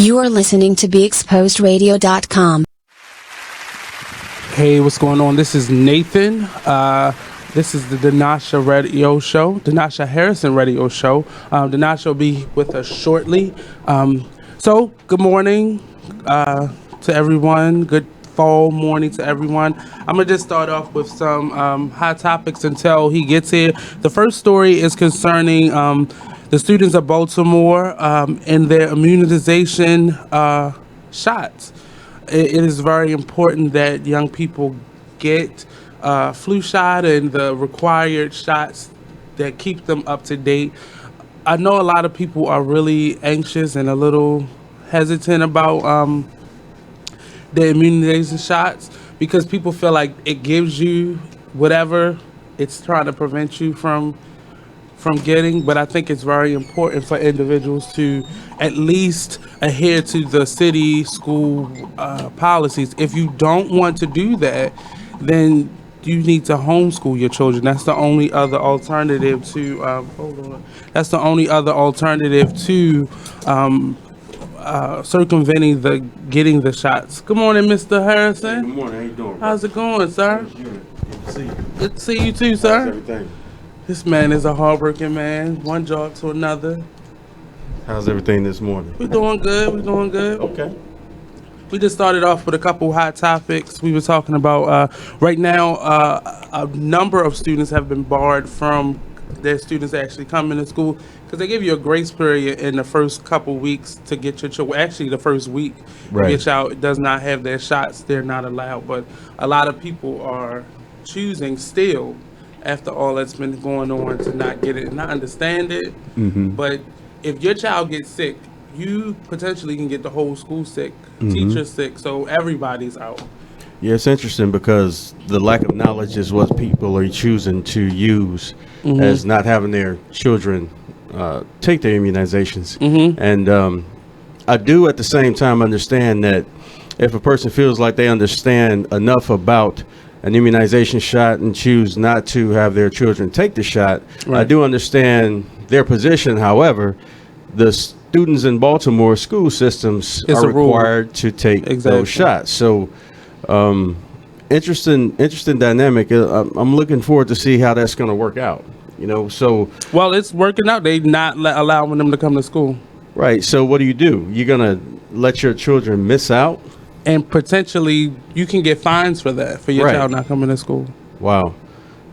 You are listening to BeExposedRadio.com. Hey, what's going on? This is Nathan. This is the Denasha Radio Show, Denasha Harrison Radio Show. Denasha will be with us shortly. So, good morning to everyone. Good fall morning to everyone. I'm going to just start off with some hot topics until he gets here. The first story is concerning the students of Baltimore and their immunization shots. It is very important that young people get flu shot and the required shots that keep them up to date. I know a lot of people are really anxious and a little hesitant about the immunization shots because people feel like it gives you whatever it's trying to prevent you from getting, but I think it's very important for individuals to at least adhere to the city school policies. If you don't want to do that, then you need to homeschool your children. That's the only other alternative to circumventing the getting the shots. Good morning, Mr. Harrison. Good morning. How you doing? How's it going, sir? Good to see you. Good to see you too, sir. How's everything? This man is a hardworking man, one job to another. How's everything this morning? We're doing good. Okay. We just started off with a couple hot topics. We were talking about right now a number of students have been barred from their students actually coming to school because they give you a grace period in the first couple weeks to get your child. Actually, the first week, Right. your child does not have their shots. They're not allowed. But a lot of people are choosing still, after all that's been going on, to not get it. And I understand it, but if your child gets sick, you potentially can get the whole school sick, teachers sick, so everybody's out. Yeah, it's interesting because the lack of knowledge is what people are choosing to use as not having their children take their immunizations. And I do at the same time understand that if a person feels like they understand enough about an immunization shot and choose not to have their children take the shot, Right. I do understand their position. However, the students in Baltimore school systems It's are a rule. required to take Exactly. those shots. So, interesting dynamic. I'm looking forward to see how that's going to work out. You know, so Well, it's working out. They not allowing them to come to school. right. So, what do? You're going to let your children miss out? And potentially, you can get fines for that, for your Right. child not coming to school. Wow,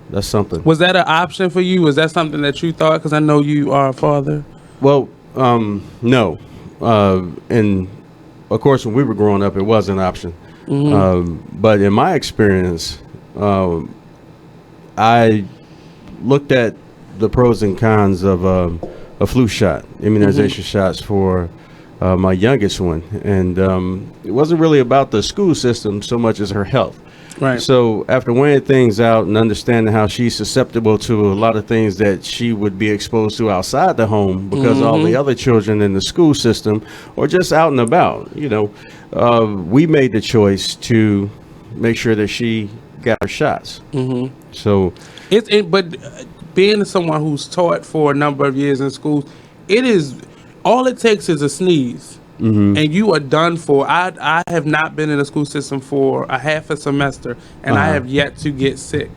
that's something. Was that an option for you? Was that something that you thought? Because I know you are a father. Well, no. And of course, when we were growing up, it was an option. But in my experience, I looked at the pros and cons of a flu shot, immunization shots for my youngest one. And it wasn't really about the school system so much as her health. Right. So after weighing things out and understanding how she's susceptible to a lot of things that she would be exposed to outside the home because all the other children in the school system or just out and about, you know, we made the choice to make sure that she got her shots. So But being someone who's taught for a number of years in schools, it is all it takes is a sneeze. And you are done for. I have not been in the school system for a half a semester, and I have yet to get sick.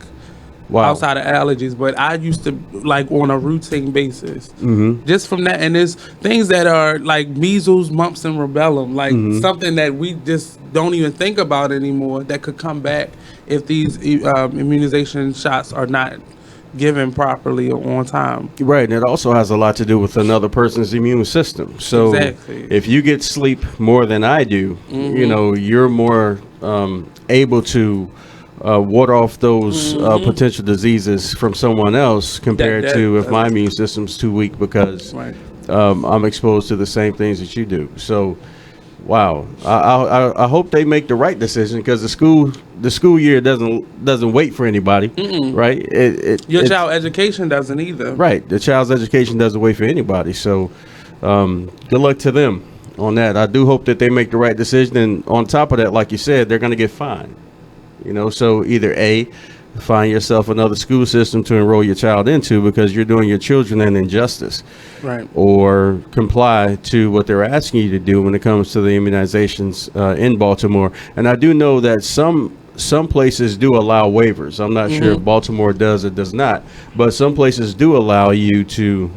Wow. Outside of allergies, but I used to like on a routine basis. Just from that, and there's things that are like measles, mumps, and rubella, like something that we just don't even think about anymore that could come back if these immunization shots are not given properly or on time. Right, and it also has a lot to do with another person's immune system. So Exactly. if you get sleep more than I do, you know, you're more able to ward off those potential diseases from someone else compared to if my immune system's too weak because Right. I'm exposed to the same things that you do. So, wow, I hope they make the right decision because the school year doesn't wait for anybody, right? Your child education doesn't either. Right, the child's education doesn't wait for anybody. So, good luck to them on that. I do hope that they make the right decision, and on top of that, like you said, they're going to get fined. You know, so either A, find yourself another school system to enroll your child into because you're doing your children an injustice, Right. or comply to what they're asking you to do when it comes to the immunizations in Baltimore. And I do know that some places do allow waivers. I'm not sure if Baltimore does or does not, but some places do allow you to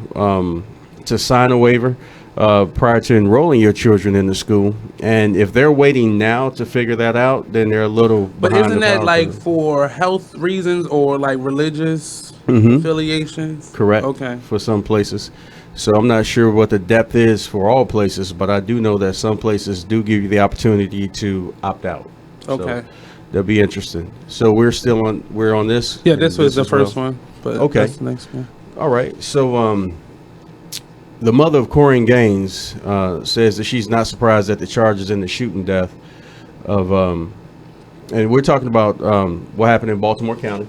sign a waiver prior to enrolling your children in the school. And if they're waiting now to figure that out, then they're a little But behind isn't the that power like curve. for health reasons or like religious affiliations? Correct. Okay. For some places. So I'm not sure what the depth is for all places, but I do know that some places do give you the opportunity to opt out. Okay. So that'll be interesting. So we're on this? Yeah, this was the as well? first one, but Okay. that's the next one. All right. So the mother of Corrine Gaines says that she's not surprised at the charges in the shooting death of and we're talking about what happened in Baltimore County,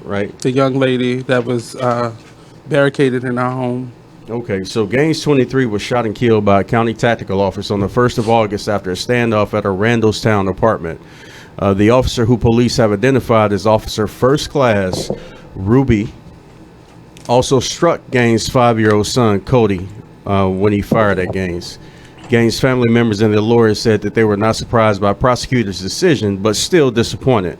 right? The young lady that was barricaded in our home. Okay, so Gaines, 23, was shot and killed by a county tactical officer on the 1st of August after a standoff at a Randallstown apartment. The officer, who police have identified as Officer First Class Ruby, also struck Gaines' 5-year-old son, Cody, when he fired at Gaines. Gaines' family members and their lawyers said that they were not surprised by prosecutors' decision, but still disappointed.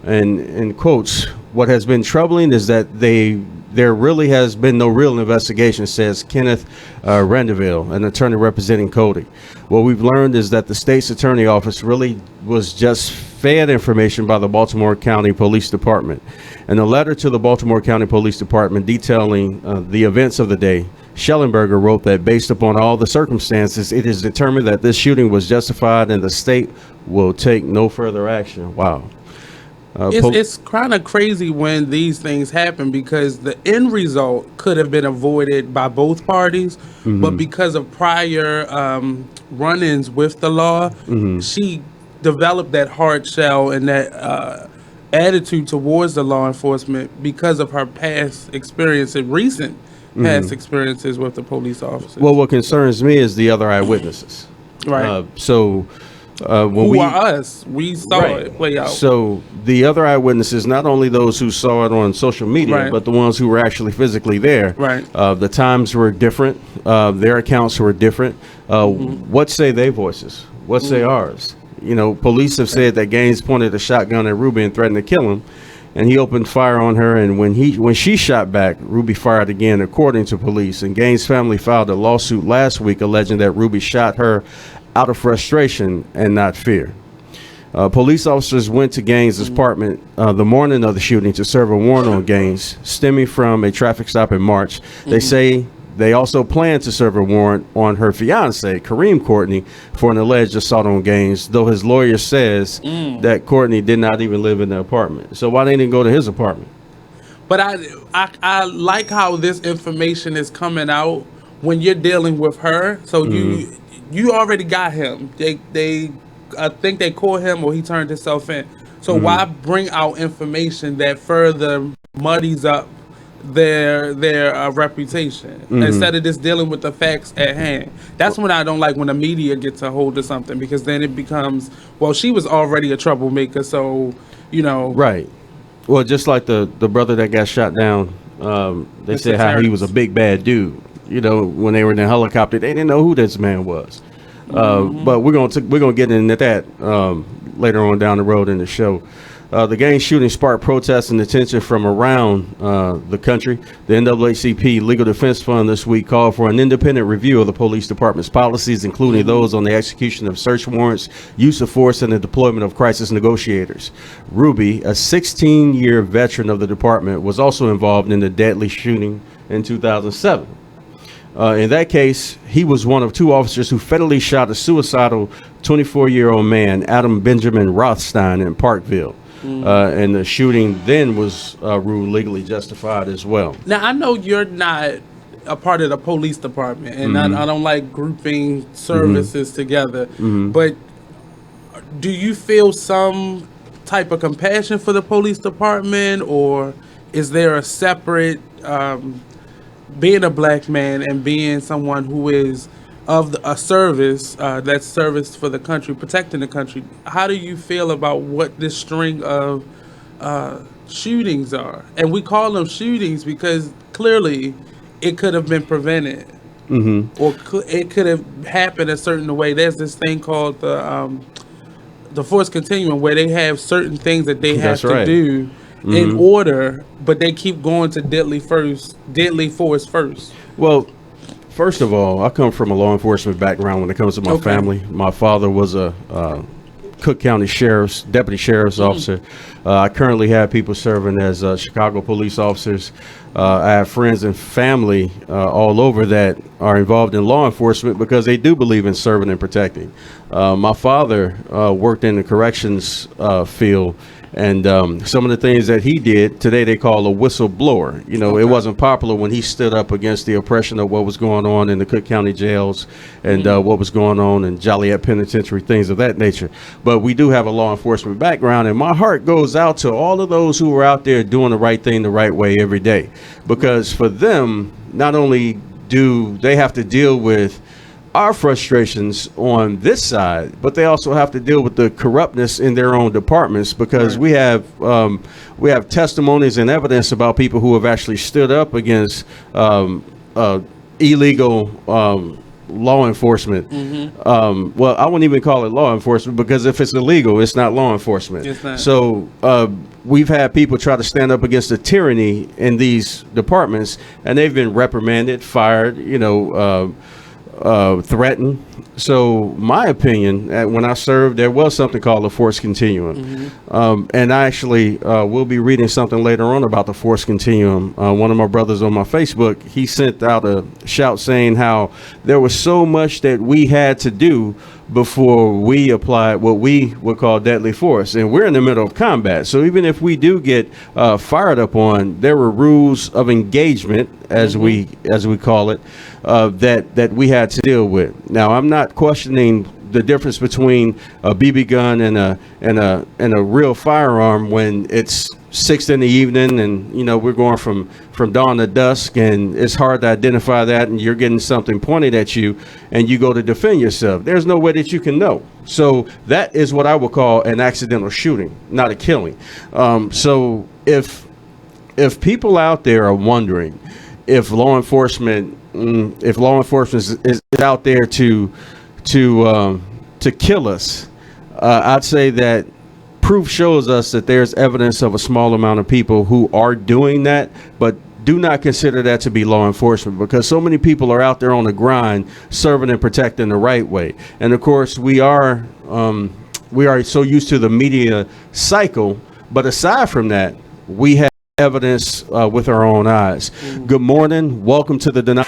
And in quotes, what has been troubling is that there really has been no real investigation, says Kenneth Randeville, an attorney representing Cody. What we've learned is that the state's attorney office really was just fed information by the Baltimore County Police Department. In a letter to the Baltimore County Police Department detailing the events of the day, Schellenberger wrote that based upon all the circumstances, it is determined that this shooting was justified and the state will take no further action. Wow. It's kind of crazy when these things happen because the end result could have been avoided by both parties, but because of prior run-ins with the law, she developed that hard shell and that attitude towards the law enforcement because of her past experience and recent past experiences with the police officers. Well, what concerns me is the other eyewitnesses. Right. When Who are us? We saw it play out. So the other eyewitnesses, not only those who saw it on social media, Right. but the ones who were actually physically there. Right. The times were different. Their accounts were different. What say their voices? What say ours? You know, police have said that Gaines pointed a shotgun at Ruby and threatened to kill him, and he opened fire on her. And when she shot back, Ruby fired again, according to police. And Gaines' family filed a lawsuit last week alleging that Ruby shot her out of frustration and not fear. Police officers went to Gaines' apartment the morning of the shooting to serve a warrant on Gaines, stemming from a traffic stop in March. They say they also plan to serve a warrant on her fiance, Kareem Courtney, for an alleged assault on Gaines, though his lawyer says that Courtney did not even live in the apartment. So why they didn't go to his apartment? But I like how this information is coming out when you're dealing with her. So you already got him. They I think they caught him or he turned himself in. So why bring out information that further muddies up their reputation instead of just dealing with the facts at hand? That's when I don't like when the media gets a hold of something, because then it becomes, well, she was already a troublemaker, so you know. Right. Well, just like the brother that got shot down, they Mr. said how he Terrence. was a big bad dude. You know, when they were in the helicopter, they didn't know who this man was. But we're gonna get into that later on down the road in the show. The Gaines shooting sparked protests and attention from around the country. The NAACP Legal Defense Fund this week called for an independent review of the police department's policies, including those on the execution of search warrants, use of force, and the deployment of crisis negotiators. Ruby, a 16-year veteran of the department, was also involved in the deadly shooting in 2007. In that case, he was one of two officers who fatally shot a suicidal 24-year-old man, Adam Benjamin Rothstein, in Parkville. And the shooting then was ruled legally justified as well. Now, I know you're not a part of the police department, and I don't like grouping services together, but do you feel some type of compassion for the police department, or is there a separate, being a black man and being someone who is of a service that's service for the country, protecting the country, how do you feel about what this string of shootings are. And we call them shootings because clearly it could have been prevented. Or it could have happened a certain way. There's this thing called the force continuum, where they have certain things that they have to do in order, but they keep going to deadly force first. Well, first of all, I come from a law enforcement background when it comes to my family. My father was a Cook County deputy sheriff's officer. I currently have people serving as Chicago police officers. I have friends and family all over that are involved in law enforcement because they do believe in serving and protecting. My father worked in the corrections field, and some of the things that he did today they call a whistleblower. You know, it wasn't popular when he stood up against the oppression of what was going on in the Cook County jails and what was going on in Joliet Penitentiary, things of that nature. But we do have a law enforcement background, and my heart goes out to all of those who are out there doing the right thing the right way every day. Because for them, not only do they have to deal with our frustrations on this side, but they also have to deal with the corruptness in their own departments, because we have testimonies and evidence about people who have actually stood up against illegal law enforcement. Well, I wouldn't even call it law enforcement, because if it's illegal, it's not law enforcement. It's not. So we've had people try to stand up against the tyranny in these departments, and they've been reprimanded, fired, threatened. So my opinion, when I served, there was something called the force continuum. And I actually will be reading something later on about the force continuum. One of my brothers on my Facebook, he sent out a shout saying how there was so much that we had to do before we applied what we would call deadly force. And we're in the middle of combat. So even if we do get fired up on, there were rules of engagement, as we call it, that we had to deal with. Now, I'm not questioning the difference between a BB gun and a real firearm when it's 6 in the evening and we're going from dawn to dusk, and it's hard to identify that, and you're getting something pointed at you and you go to defend yourself. There's no way that you can know. So that is what I would call an accidental shooting, not a killing. So if people out there are wondering if law enforcement is out there to kill us, I'd say that proof shows us that there's evidence of a small amount of people who are doing that, but do not consider that to be law enforcement, because so many people are out there on the grind serving and protecting the right way. And of course, we are so used to the media cycle, but aside from that, we have evidence with our own eyes. Good morning. Welcome to the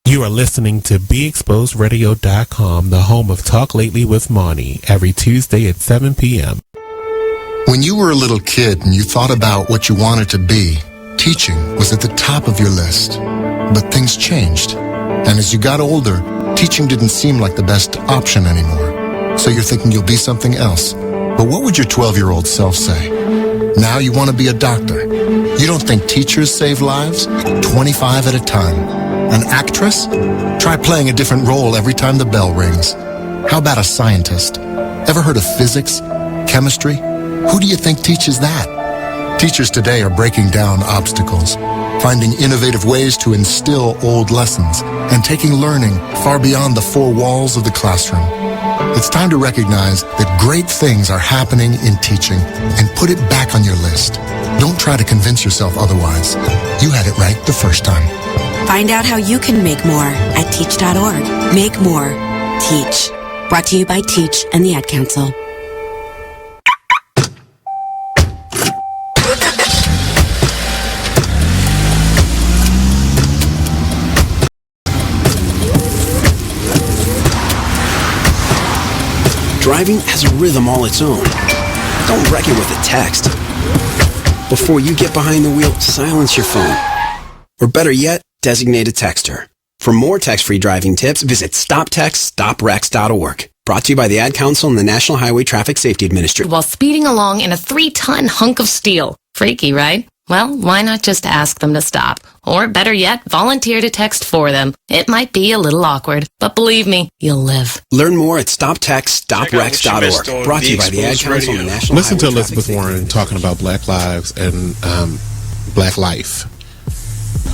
You are listening to BeExposedRadio.com, the home of Talk Lately with Monty, every Tuesday at 7 p.m. When you were a little kid and you thought about what you wanted to be, teaching was at the top of your list. But things changed. And as you got older, teaching didn't seem like the best option anymore. So you're thinking you'll be something else. But what would your 12-year-old self say? Now you want to be a doctor. You don't think teachers save lives? 25 at a time. An actress? Try playing a different role every time the bell rings. How about a scientist? Ever heard of physics? Chemistry? Who do you think teaches that? Teachers today are breaking down obstacles, finding innovative ways to instill old lessons, and taking learning far beyond the four walls of the classroom. It's time to recognize that great things are happening in teaching and put it back on your list. Don't try to convince yourself otherwise. You had it right the first time. Find out how you can make more at teach.org. Make more. Teach. Brought to you by Teach and the Ad Council. Driving has a rhythm all its own. Don't wreck it with a text. Before you get behind the wheel, silence your phone. Or better yet, designate a texter. For more text-free driving tips, visit StopTextStopWrecks.org. Brought to you by the Ad Council and the National Highway Traffic Safety Administration. While speeding along in a 3-ton hunk of steel. Freaky, right? Well, why not just ask them to stop? Or better yet, volunteer to text for them. It might be a little awkward, but believe me, you'll live. Learn more at stoptextstoprex.org. Brought to you by the Ad Council and the National Listen to Highway Elizabeth Traffic Warren talking about Black lives and Black life.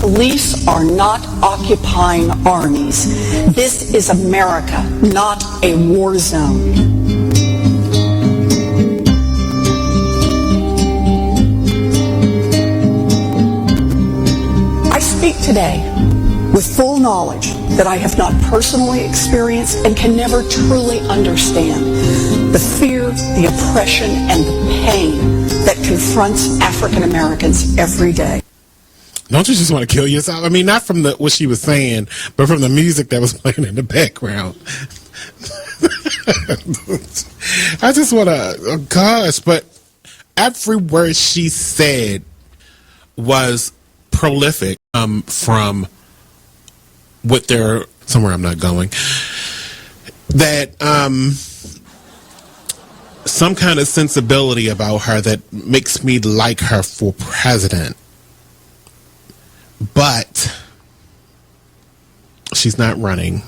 Police are not occupying armies. This is America, not a war zone. I speak today with full knowledge that I have not personally experienced and can never truly understand the fear, the oppression, and the pain that confronts African Americans every day. Don't you just want to kill yourself? I mean, not from what she was saying, but from the music that was playing in the background. I just want to, oh gosh, but every word she said was prolific from what they're, somewhere I'm not going, that some kind of sensibility about her that makes me like her for president. But she's not running.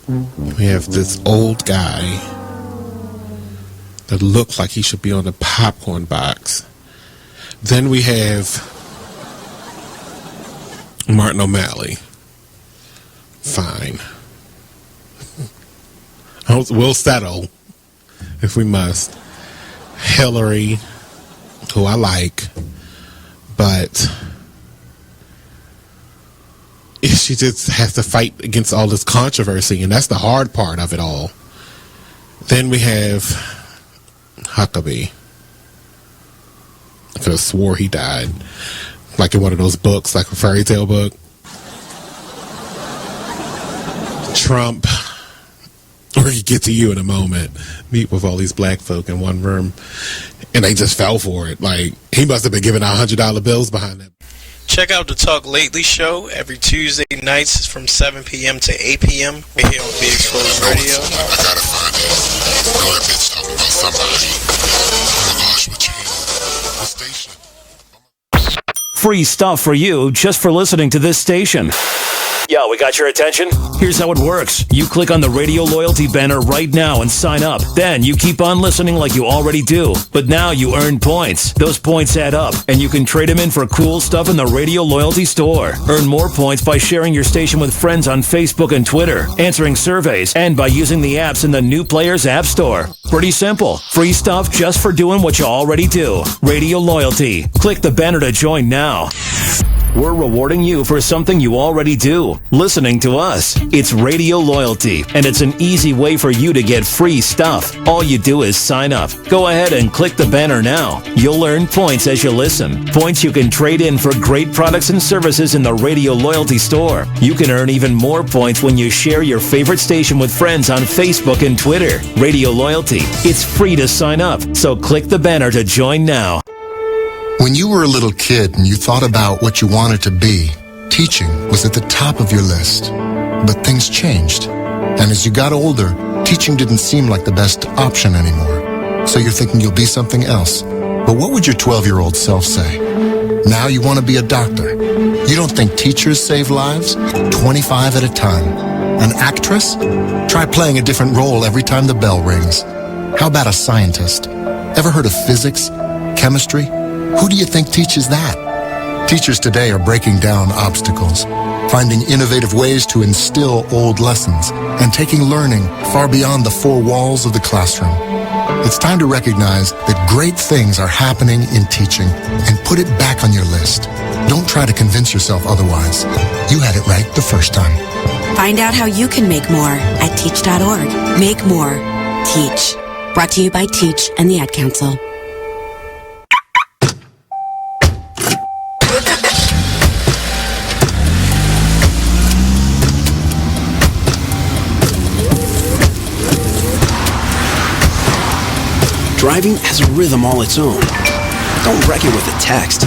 We have this old guy that looks like he should be on the popcorn box. Then we have Martin O'Malley. Fine. We'll settle if we must. Hillary, who I like, but she just has to fight against all this controversy, and that's the hard part of it all. Then we have Huckabee. I could have swore he died, like in one of those books, like a fairy tale book. Trump, we're gonna get to you in a moment. Meet with all these black folk in one room, and they just fell for it. Like, he must have been giving out $100 bills behind that. Check out the Talk Lately show every Tuesday nights from 7 p.m. to 8 p.m. We're here on Be Exposed Radio. I gotta find it. Know that bitch talking about somebody. Oh my gosh, what you the station? Free stuff for you just for listening to this station. Yo, we got your attention? Here's how it works. You click on the radio loyalty banner right now and sign up. Then you keep on listening like you already do. But now you earn points. Those points add up, and you can trade them in for cool stuff in the radio loyalty store. Earn more points by sharing your station with friends on Facebook and Twitter, answering surveys, and by using the apps in the New Players App Store. Pretty simple. Free stuff just for doing what you already do. Radio loyalty. Click the banner to join now. We're rewarding you for something you already do, listening to us. It's Radio Loyalty, and it's an easy way for you to get free stuff. All you do is sign up. Go ahead and click the banner now. You'll earn points as you listen. Points you can trade in for great products and services in the Radio Loyalty store. You can earn even more points when you share your favorite station with friends on Facebook and Twitter. Radio Loyalty. It's free to sign up, so click the banner to join now. When you were a little kid and you thought about what you wanted to be, teaching was at the top of your list. But things changed. And as you got older, teaching didn't seem like the best option anymore. So you're thinking you'll be something else. But what would your 12-year-old self say? Now you want to be a doctor. You don't think teachers save lives? 25 at a time. An actress? Try playing a different role every time the bell rings. How about a scientist? Ever heard of physics? Chemistry? Who do you think teaches that? Teachers today are breaking down obstacles, finding innovative ways to instill old lessons, and taking learning far beyond the four walls of the classroom. It's time to recognize that great things are happening in teaching and put it back on your list. Don't try to convince yourself otherwise. You had it right the first time. Find out how you can make more at teach.org. Make more. Teach. Brought to you by Teach and the Ad Council. Driving has a rhythm all its own. Don't wreck it with a text.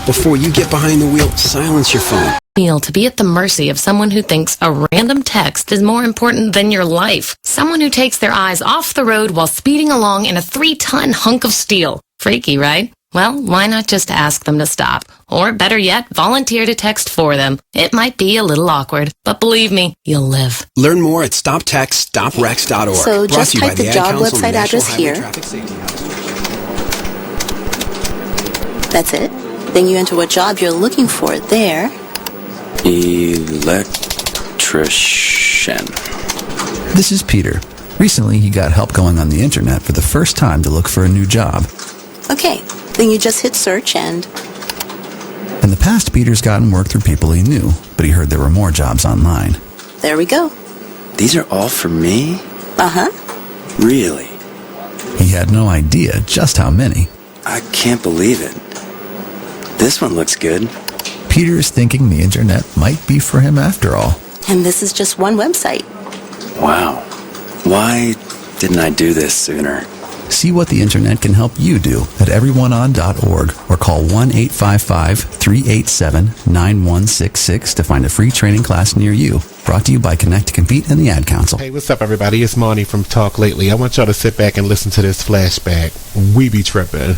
Before you get behind the wheel, silence your phone. To be at the mercy of someone who thinks a random text is more important than your life. Someone who takes their eyes off the road while speeding along in a 3-ton hunk of steel. Freaky, right? Well, why not just ask them to stop? Or better yet, volunteer to text for them. It might be a little awkward, but believe me, you'll live. Learn more at stoptextstoprex.org. So Brought just to you by type the Ad job Council and website National address Highway here. Traffic Safety Hub. That's it. Then you enter what job you're looking for there. Electrician. This is Peter. Recently, he got help going on the internet for the first time to look for a new job. Okay, then you just hit search and... In the past, Peter's gotten work through people he knew, but he heard there were more jobs online. There we go. These are all for me? Uh-huh. Really? He had no idea just how many. I can't believe it. This one looks good. Peter's thinking the internet might be for him after all. And this is just one website. Wow. Why didn't I do this sooner? See what the internet can help you do at everyoneon.org or call 1-855-387-9166 to find a free training class near you. Brought to you by Connect to Compete and the Ad Council. Hey, what's up, everybody? It's Monty from Talk Lately. I want y'all to sit back and listen to this flashback. We be tripping.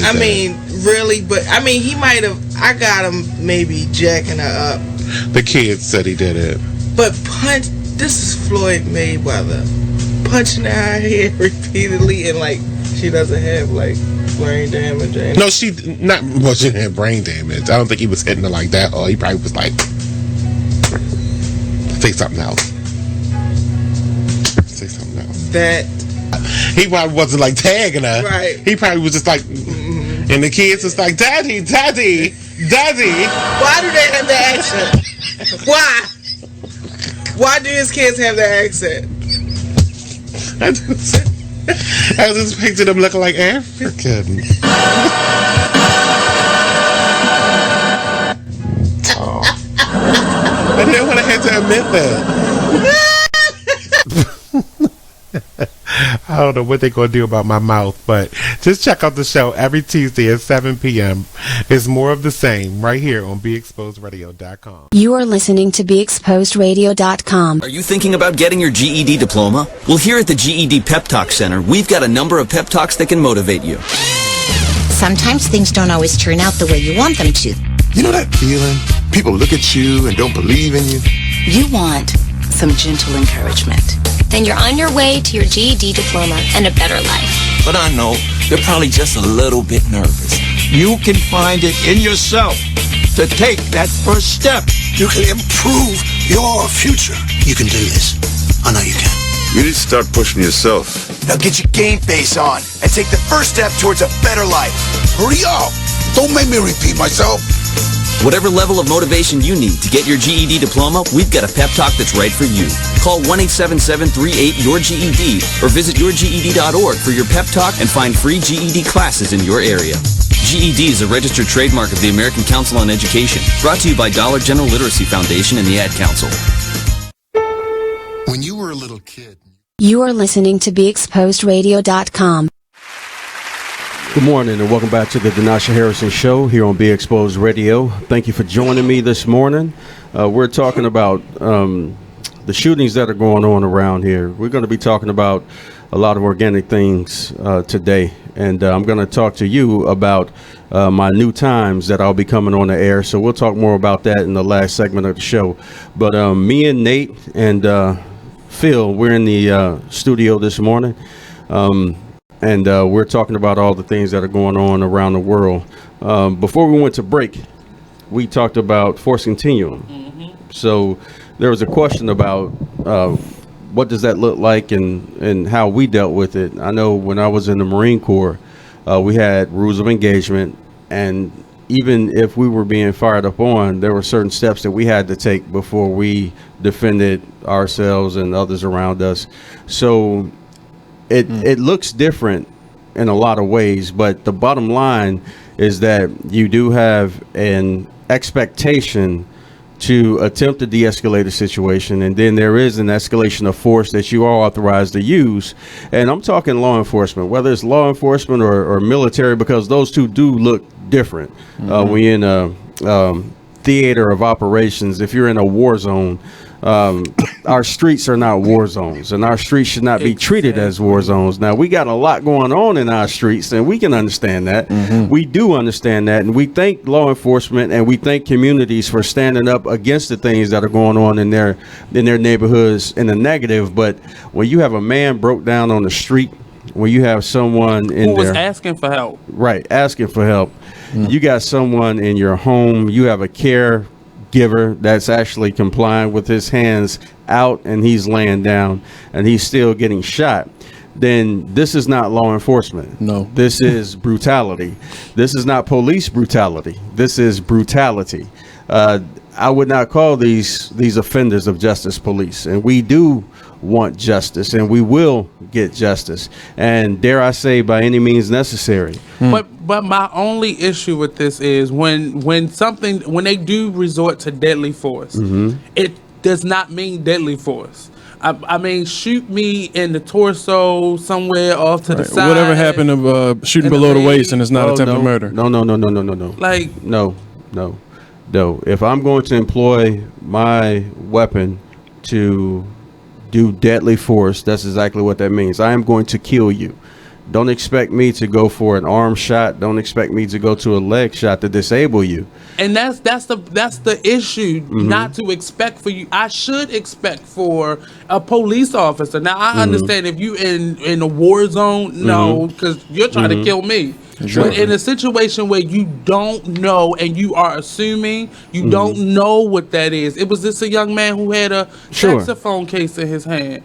I mean, really, but I mean, he might have. I got him maybe jacking her up. The kids said he did it. But this is Floyd Mayweather punching her head repeatedly, and like she doesn't have like brain damage. No, she didn't have brain damage. I don't think he was hitting her like that. Or he probably was like, say something else. Say something else. That he probably wasn't like tagging her. Right. He probably was just like, and the kids was like, Daddy, Daddy, Daddy. Why do they have the accent? Why? Why do his kids have that accent? I just pictured them looking like African. Oh. I didn't want to have to admit that. I don't know what they're going to do about my mouth, but just check out the show every Tuesday at 7 p.m. It's more of the same right here on BeExposedRadio.com. You are listening to BeExposedRadio.com. Are you thinking about getting your GED diploma? Well, here at the GED Pep Talk Center, we've got a number of pep talks that can motivate you. Sometimes things don't always turn out the way you want them to. You know that feeling? People look at you and don't believe in you. You want some gentle encouragement. Then you're on your way to your GED diploma and a better life. But I know they're probably just a little bit nervous. You can find it in yourself to take that first step. You can improve your future. You can do this. I know you can. You need to start pushing yourself. Now get your game face on and take the first step towards a better life. Hurry up. Don't make me repeat myself. Whatever level of motivation you need to get your GED diploma, we've got a pep talk that's right for you. Call 1-877-38-YOUR-GED or visit yourged.org for your pep talk and find free GED classes in your area. GED is a registered trademark of the American Council on Education, brought to you by Dollar General Literacy Foundation and the Ad Council. When you were a little kid... You are listening to BeExposedRadio.com. Good morning and welcome back to the Denasha Harrison Show here on Be Exposed Radio. Thank you for joining me this morning. We're talking about the shootings that are going on around here. We're going to be talking about a lot of organic things today. And I'm going to talk to you about my new times that I'll be coming on the air. So we'll talk more about that in the last segment of the show. But me and Nate and Phil, we're in the studio this morning. And we're talking about all the things that are going on around the world. Before we went to break, we talked about Force Continuum. Mm-hmm. So there was a question about what does that look like and how we dealt with it. I know when I was in the Marine Corps, we had rules of engagement. And even if we were being fired up on, there were certain steps that we had to take before we defended ourselves and others around us. So it looks different in a lot of ways, but the bottom line is that you do have an expectation to attempt to de-escalate a situation, and then there is an escalation of force that you are authorized to use. And I'm talking law enforcement, whether it's law enforcement or military, because those two do look different. When you're in a theater of operations, if you're in a war zone, our streets are not war zones, and our streets should not be treated as war zones. Now, we got a lot going on in our streets, and we can understand that. We do understand that, and we thank law enforcement and we thank communities for standing up against the things that are going on in their neighborhoods in the negative. But when you have a man broke down on the street, when you have someone in who was there asking for help, right, asking for help, you got someone in your home, you have a caregiver that's actually complying with his hands out and he's laying down and he's still getting shot, then this is not law enforcement. No. This is brutality. This is not police brutality. This is brutality. I would not call these offenders of justice police, and we do want justice, and we will get justice, and dare I say, by any means necessary. But my only issue with this is when they do resort to deadly force, it does not mean deadly force. I mean, shoot me in the torso somewhere off to the side. Whatever happened of shooting below the waist and it's not attempted murder? No. Like, no. If I'm going to employ my weapon to do deadly force, that's exactly what that means. I am going to kill you. Don't expect me to go for an arm shot. Don't expect me to go to a leg shot to disable you. And that's the issue. Not to expect for you. I should expect for a police officer. Now I understand if you in a war zone, no, because you're trying to kill me. Sure. But in a situation where you don't know and you are assuming, you don't know what that is. It was just a young man who had a saxophone case in his hand.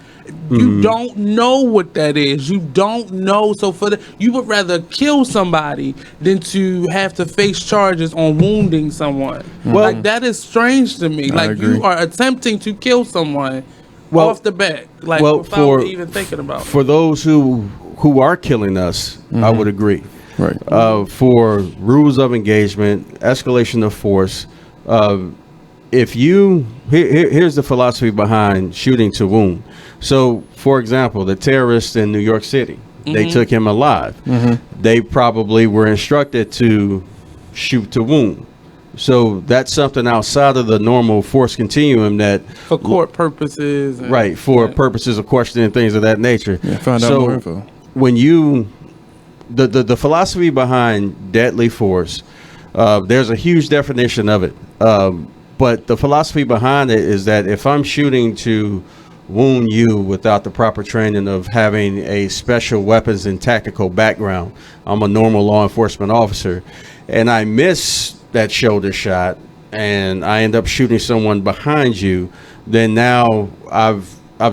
You don't know what that is. You don't know. So you would rather kill somebody than to have to face charges on wounding someone. Like, that is strange to me. Like, you are attempting to kill someone off the bat, like, without even thinking about it. For those who are killing us, I would agree. Right. For rules of engagement, escalation of force, here's the philosophy behind shooting to wound. So, for example, the terrorists in New York City, they took him alive. They probably were instructed to shoot to wound. So that's something outside of the normal force continuum that for court purposes, for purposes of questioning things of that nature. Find out more info. When the philosophy behind deadly force, there's a huge definition of it. But the philosophy behind it is that if I'm shooting to wound you without the proper training of having a special weapons and tactical background, I'm a normal law enforcement officer, and I miss that shoulder shot and I end up shooting someone behind you, then now I've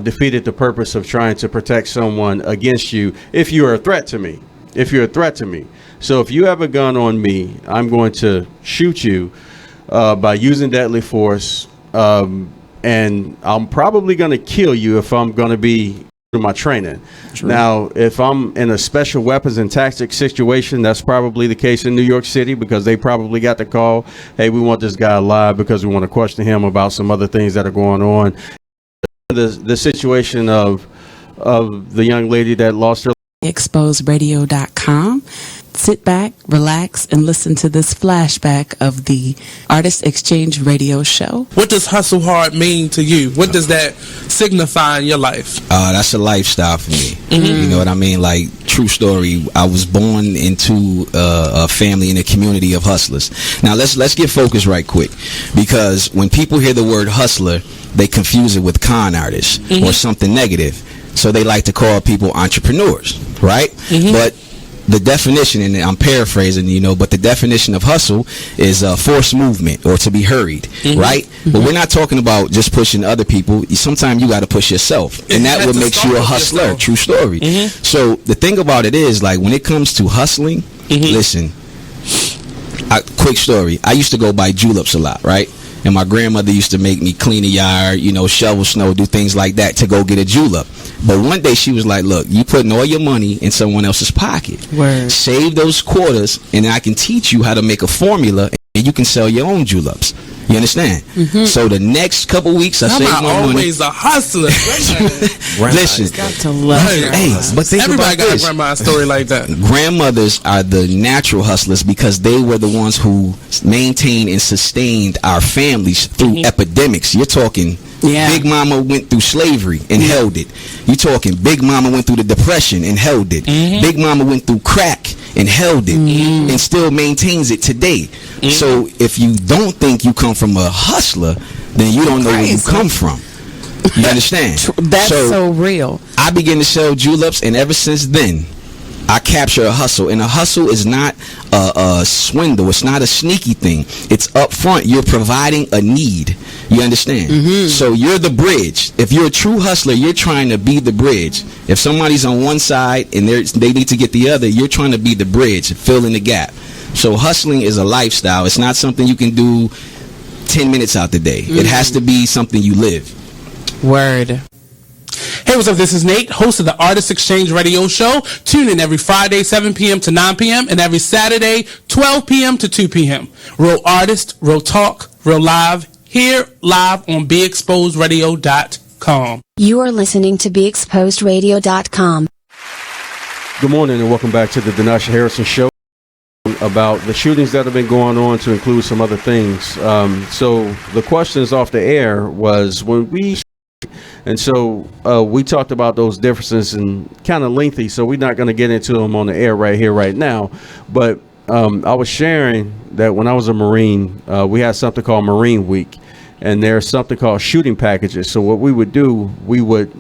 defeated the purpose of trying to protect someone against you if you're a threat to me. So if you have a gun on me, I'm going to shoot you by using deadly force, and I'm probably going to kill you if I'm going to be through my training. True. Now, if I'm in a special weapons and tactics situation, that's probably the case in New York City, because they probably got the call, hey, we want this guy alive because we want to question him about some other things that are going on. The situation of the young lady that lost her. ExposedRadio.com. Sit back, relax, and listen to this flashback of the Artist Exchange Radio Show. What does hustle hard mean to you? What does that signify in your life? That's a lifestyle for me. You know what I mean? Like, true story. I was born into a family in a community of hustlers. Now let's get focused right quick, because when people hear the word hustler, they confuse it with con artist or something negative. So they like to call people entrepreneurs, right? But the definition, and I'm paraphrasing, but the definition of hustle is forced movement or to be hurried, right? But we're not talking about just pushing other people. Sometimes you got to push yourself, and that what makes you a hustler. True story. So the thing about it is, like, when it comes to hustling, listen, quick story. I used to go buy juleps a lot, right? And my grandmother used to make me clean the yard, shovel snow, do things like that to go get a julep. But one day she was like, look, you putting all your money in someone else's pocket. Word. Save those quarters, and I can teach you how to make a formula, and you can sell your own juleps. You understand? So the next couple weeks, I saved my money. Always a hustler. Listen, got to love but think everybody about got this. a grandma story like that. Grandmothers are the natural hustlers because they were the ones who maintained and sustained our families through epidemics. You're talking Yeah. Big Mama went through slavery and held it. You talking Big Mama went through the Depression and held it. Big Mama went through crack and held it and still maintains it today. So if you don't think you come from a hustler, then you don't know where you come from. You understand? That's so real. I began to sell juleps, and ever since then, I capture a hustle. And a hustle is not a swindle. It's not a sneaky thing. It's up front. You're providing a need. You understand? So you're the bridge. If you're a true hustler, you're trying to be the bridge. If somebody's on one side and they need to get the other, you're trying to be the bridge, fill in the gap. So hustling is a lifestyle. It's not something you can do 10 minutes out the day. It has to be something you live. Word. Hey, what's up? This is Nate, host of the Artist Exchange Radio Show. Tune in every Friday, 7 p.m. to 9 p.m. and every Saturday, 12 p.m. to 2 p.m. Real artist, real talk, real live, here live on BeExposedRadio.com. You are listening to BeExposedRadio.com. Good morning and welcome back to the Denasha Harrison Show. About the shootings that have been going on, to include some other things. So the questions off the air was when we, and so we talked about those differences and kind of lengthy, so we're not going to get into them on the air right here, right now. But I was sharing that when I was a Marine, we had something called Marine Week, and there's something called shooting packages. So what we would do, we would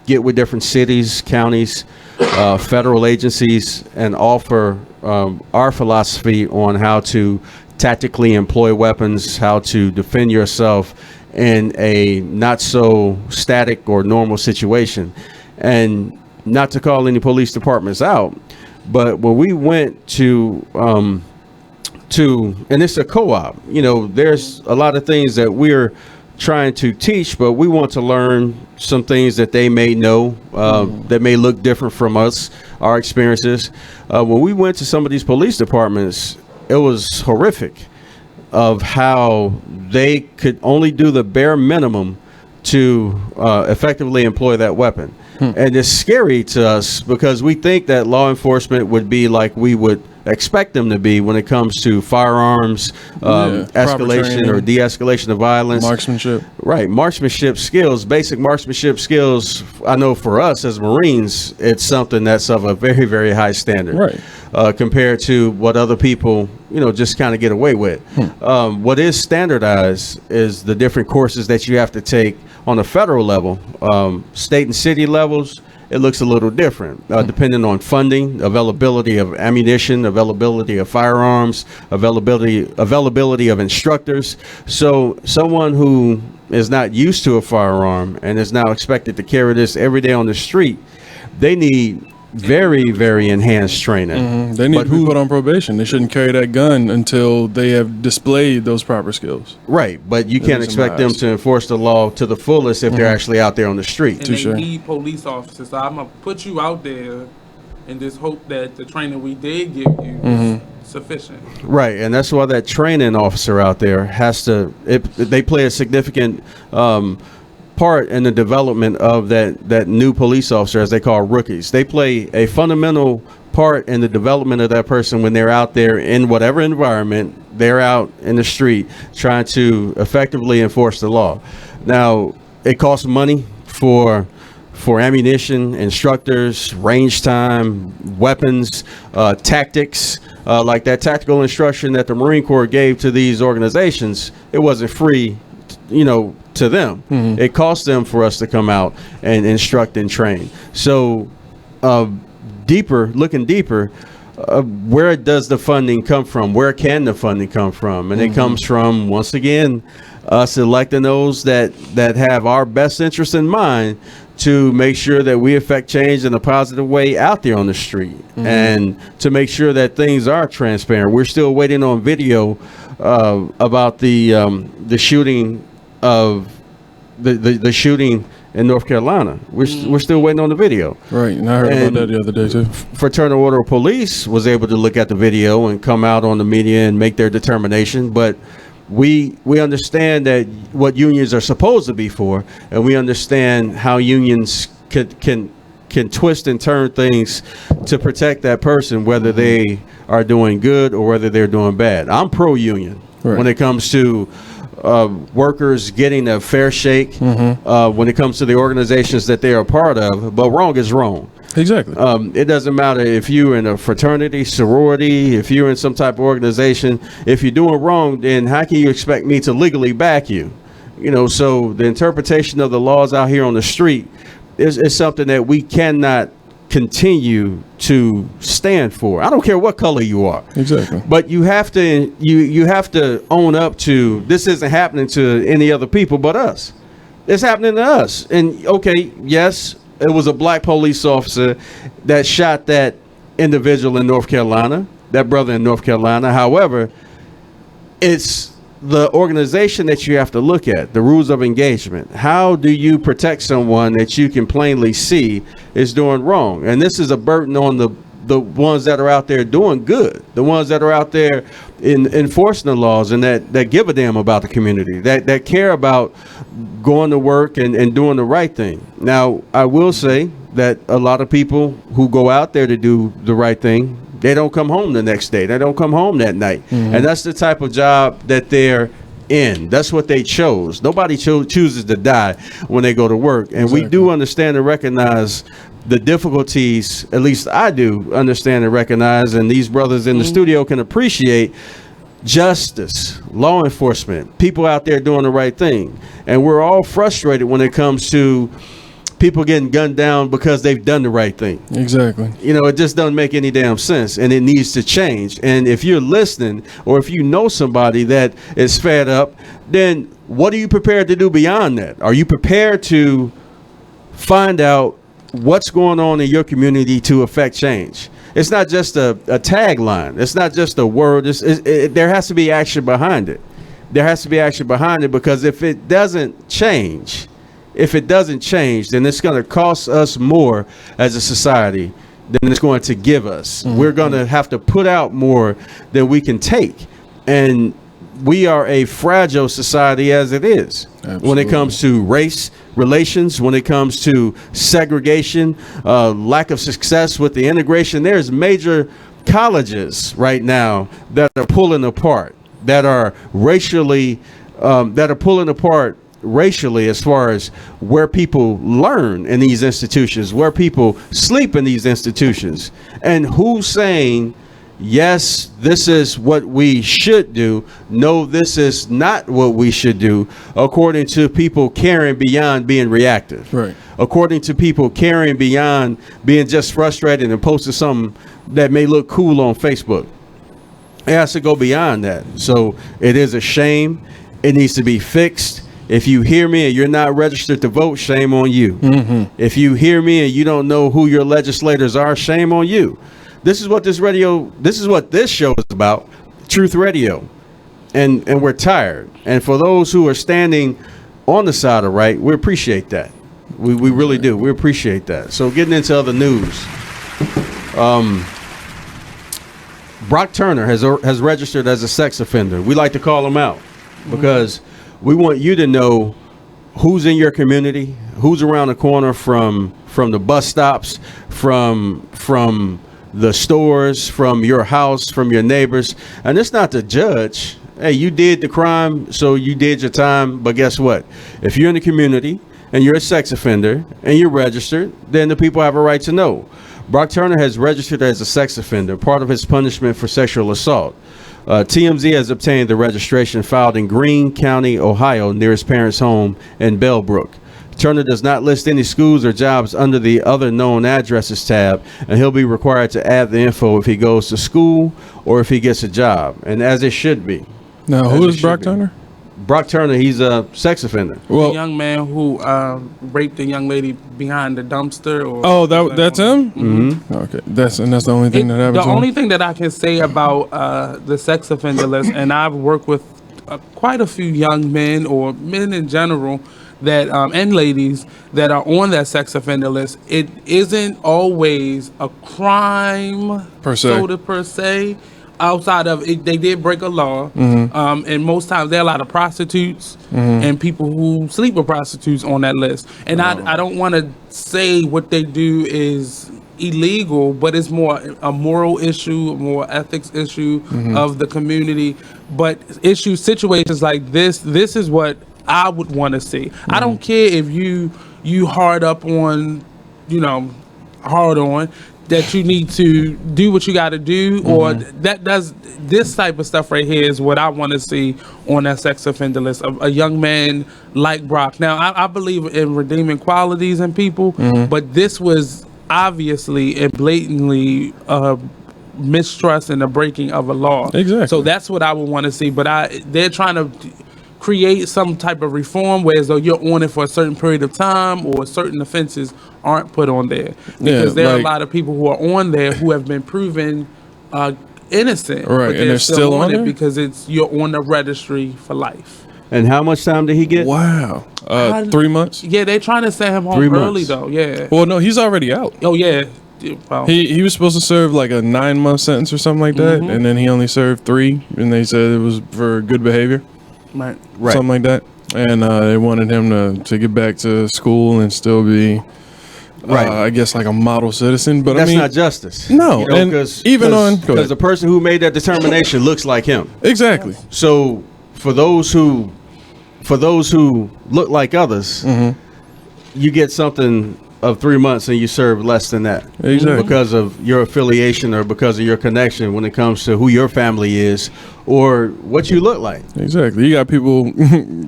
get with different cities, counties, federal agencies, and offer our philosophy on how to tactically employ weapons, how to defend yourself in a not so static or normal situation. And not to call any police departments out, but when we went to and it's a co-op, you know, there's a lot of things that we're trying to teach, but we want to learn some things that they may know that may look different from us, our experiences. When we went to some of these police departments, it was horrific of how they could only do the bare minimum to effectively employ that weapon. And it's scary to us because we think that law enforcement would be like we would expect them to be when it comes to firearms, escalation or de-escalation of violence. Marksmanship. Right. Marksmanship skills, basic marksmanship skills. I know for us as Marines, it's something that's of a very, very high standard. Right. Compared to what other people, you know, just kind of get away with. What is standardized is the different courses that you have to take on the federal level. State and city levels, it looks a little different, depending on funding, availability of ammunition, availability of firearms, availability of instructors. So someone who is not used to a firearm and is now expected to carry this every day on the street, they need very, very enhanced training. They need to be put on probation. They shouldn't carry that gun until they have displayed those proper skills. Right, but you can't expect them to enforce the law to the fullest if they're actually out there on the street. And they need police officers. So I'm going to put you out there and just hope that the training we did give you is sufficient. Right, and that's why that training officer out there has to, they play a significant part in the development of that new police officer, as they call rookies. They play a fundamental part in the development of that person when they're out there in whatever environment they're out in the street trying to effectively enforce the law. Now, it costs money for ammunition, instructors, range time, weapons, tactics, like that tactical instruction that the Marine Corps gave to these organizations. It wasn't free, you know, to them. It cost them for us to come out and instruct and train. So looking deeper, where does the funding come from? Where can the funding come from? And it comes from, once again, us electing those that have our best interest in mind to make sure that we affect change in a positive way out there on the street, and to make sure that things are transparent. We're still waiting on video about the shooting of the shooting in North Carolina. We're still waiting on the video. Right, and I heard about that the other day too. Fraternal Order of Police was able to look at the video and come out on the media and make their determination, but we understand that what unions are supposed to be for, and we understand how unions can twist and turn things to protect that person, whether they are doing good or whether they're doing bad. I'm pro-union when it comes to workers getting a fair shake when it comes to the organizations that they are a part of. But wrong is wrong. Exactly. It doesn't matter if you're in a fraternity, sorority, if you're in some type of organization. If you're doing wrong, then how can you expect me to legally back you? You know, so the interpretation of the laws out here on the street is something that we cannot continue to stand for. I don't care what color you are. Exactly. But you have to you have to own up to this isn't happening to any other people but us. It's happening to us. And okay, yes, it was a black police officer that shot that individual in North Carolina, that brother in North Carolina. However, it's the organization that you have to look at, the rules of engagement. How do you protect someone that you can plainly see is doing wrong? And this is a burden on the ones that are out there doing good, the ones that are out there in enforcing the laws and that give a damn about the community, that care about going to work and doing the right thing. Now, I will say that a lot of people who go out there to do the right thing, they don't come home the next day. They don't come home that night. And that's the type of job that they're in. That's what they chose. Nobody chooses to die when they go to work. And we do understand and recognize the difficulties, at least I do understand and recognize, and these brothers in the studio can appreciate justice, law enforcement, people out there doing the right thing. And we're all frustrated when it comes to people getting gunned down because they've done the right thing. Exactly. You know, it just doesn't make any damn sense, and it needs to change. And if you're listening, or if you know somebody that is fed up, then what are you prepared to do beyond that? Are you prepared to find out what's going on in your community to affect change? It's not just a tagline. It's not just a word. There has to be action behind it. There has to be action behind it, because if it doesn't change, then it's going to cost us more as a society than it's going to give us. We're going to have to put out more than we can take. And we are a fragile society as it is. Absolutely. When it comes to race relations, when it comes to segregation, lack of success with the integration. There's major colleges right now that are pulling apart, that are racially, racially, as far as where people learn in these institutions, where people sleep in these institutions. And who's saying, yes, this is what we should do, no, this is not what we should do, according to people caring beyond being reactive. Right. According to people caring beyond being just frustrated and posting something that may look cool on Facebook. It has to go beyond that. So it is a shame. It needs to be fixed. If you hear me and you're not registered to vote, shame on you. If you hear me and you don't know who your legislators are, shame on you. This is what this show is about, Truth Radio. And we're tired. And for those who are standing on the side of right, we appreciate that. We really do. We appreciate that. So getting into other news. Brock Turner has registered as a sex offender. We like to call him out because we want you to know who's in your community, who's around the corner from the bus stops, from the stores, from your house, from your neighbors. And it's not to judge. Hey, you did the crime, so you did your time. But guess what? If you're in the community and you're a sex offender and you're registered, then the people have a right to know. Brock Turner has registered as a sex offender, part of his punishment for sexual assault. TMZ has obtained the registration filed in Greene County, Ohio, near his parents' home in Bellbrook. Turner does not list any schools or jobs under the other known addresses tab, and he'll be required to add the info if he goes to school or if he gets a job, and as it should be. Now, who is Brock Turner? Brock Turner, he's a sex offender. Well, the young man who raped a young lady behind the dumpster. That's him? Mm-hmm. Okay, that's the only thing that happened to him? The only thing that I can say about the sex offender list, and I've worked with quite a few young men or men in general that and ladies that are on that sex offender list, it isn't always a crime per se. Outside of it, they did break a law, and most times there are a lot of prostitutes and people who sleep with prostitutes on that list. And I don't want to say what they do is illegal, but it's more a moral issue, a more ethics issue of the community. But situations like this is what I would want to see. I don't care if you hard on, hard on, that you need to do what you got to do, or that does this type of stuff right here is what I want to see on that sex offender list. A young man like Brock. Now, I believe in redeeming qualities in people, but this was obviously and blatantly mistrust and the breaking of a law. Exactly. So that's what I would want to see. But they're trying to create some type of reform where as though you're on it for a certain period of time or certain offenses aren't put on there. Because there are a lot of people who are on there who have been proven innocent. Right, but and they're still on it there? because you're on the registry for life. And how much time did he get? Wow. 3 months? Yeah, they're trying to send him home 3 early months. though. Yeah. Well, no, he's already out. Oh yeah. Well, He was supposed to serve like a 9-month sentence or something like that, and then he only served 3, and they said it was for good behavior. Right. Something like that. And they wanted him to get back to school and still be, I guess, like a model citizen. But that's I mean, not justice. No, and because because the person who made that determination looks like him. Exactly. So for those who look like others, you get something of 3 months and you serve less than that. Exactly. Because of your affiliation or because of your connection when it comes to who your family is or what you look like. Exactly. You got people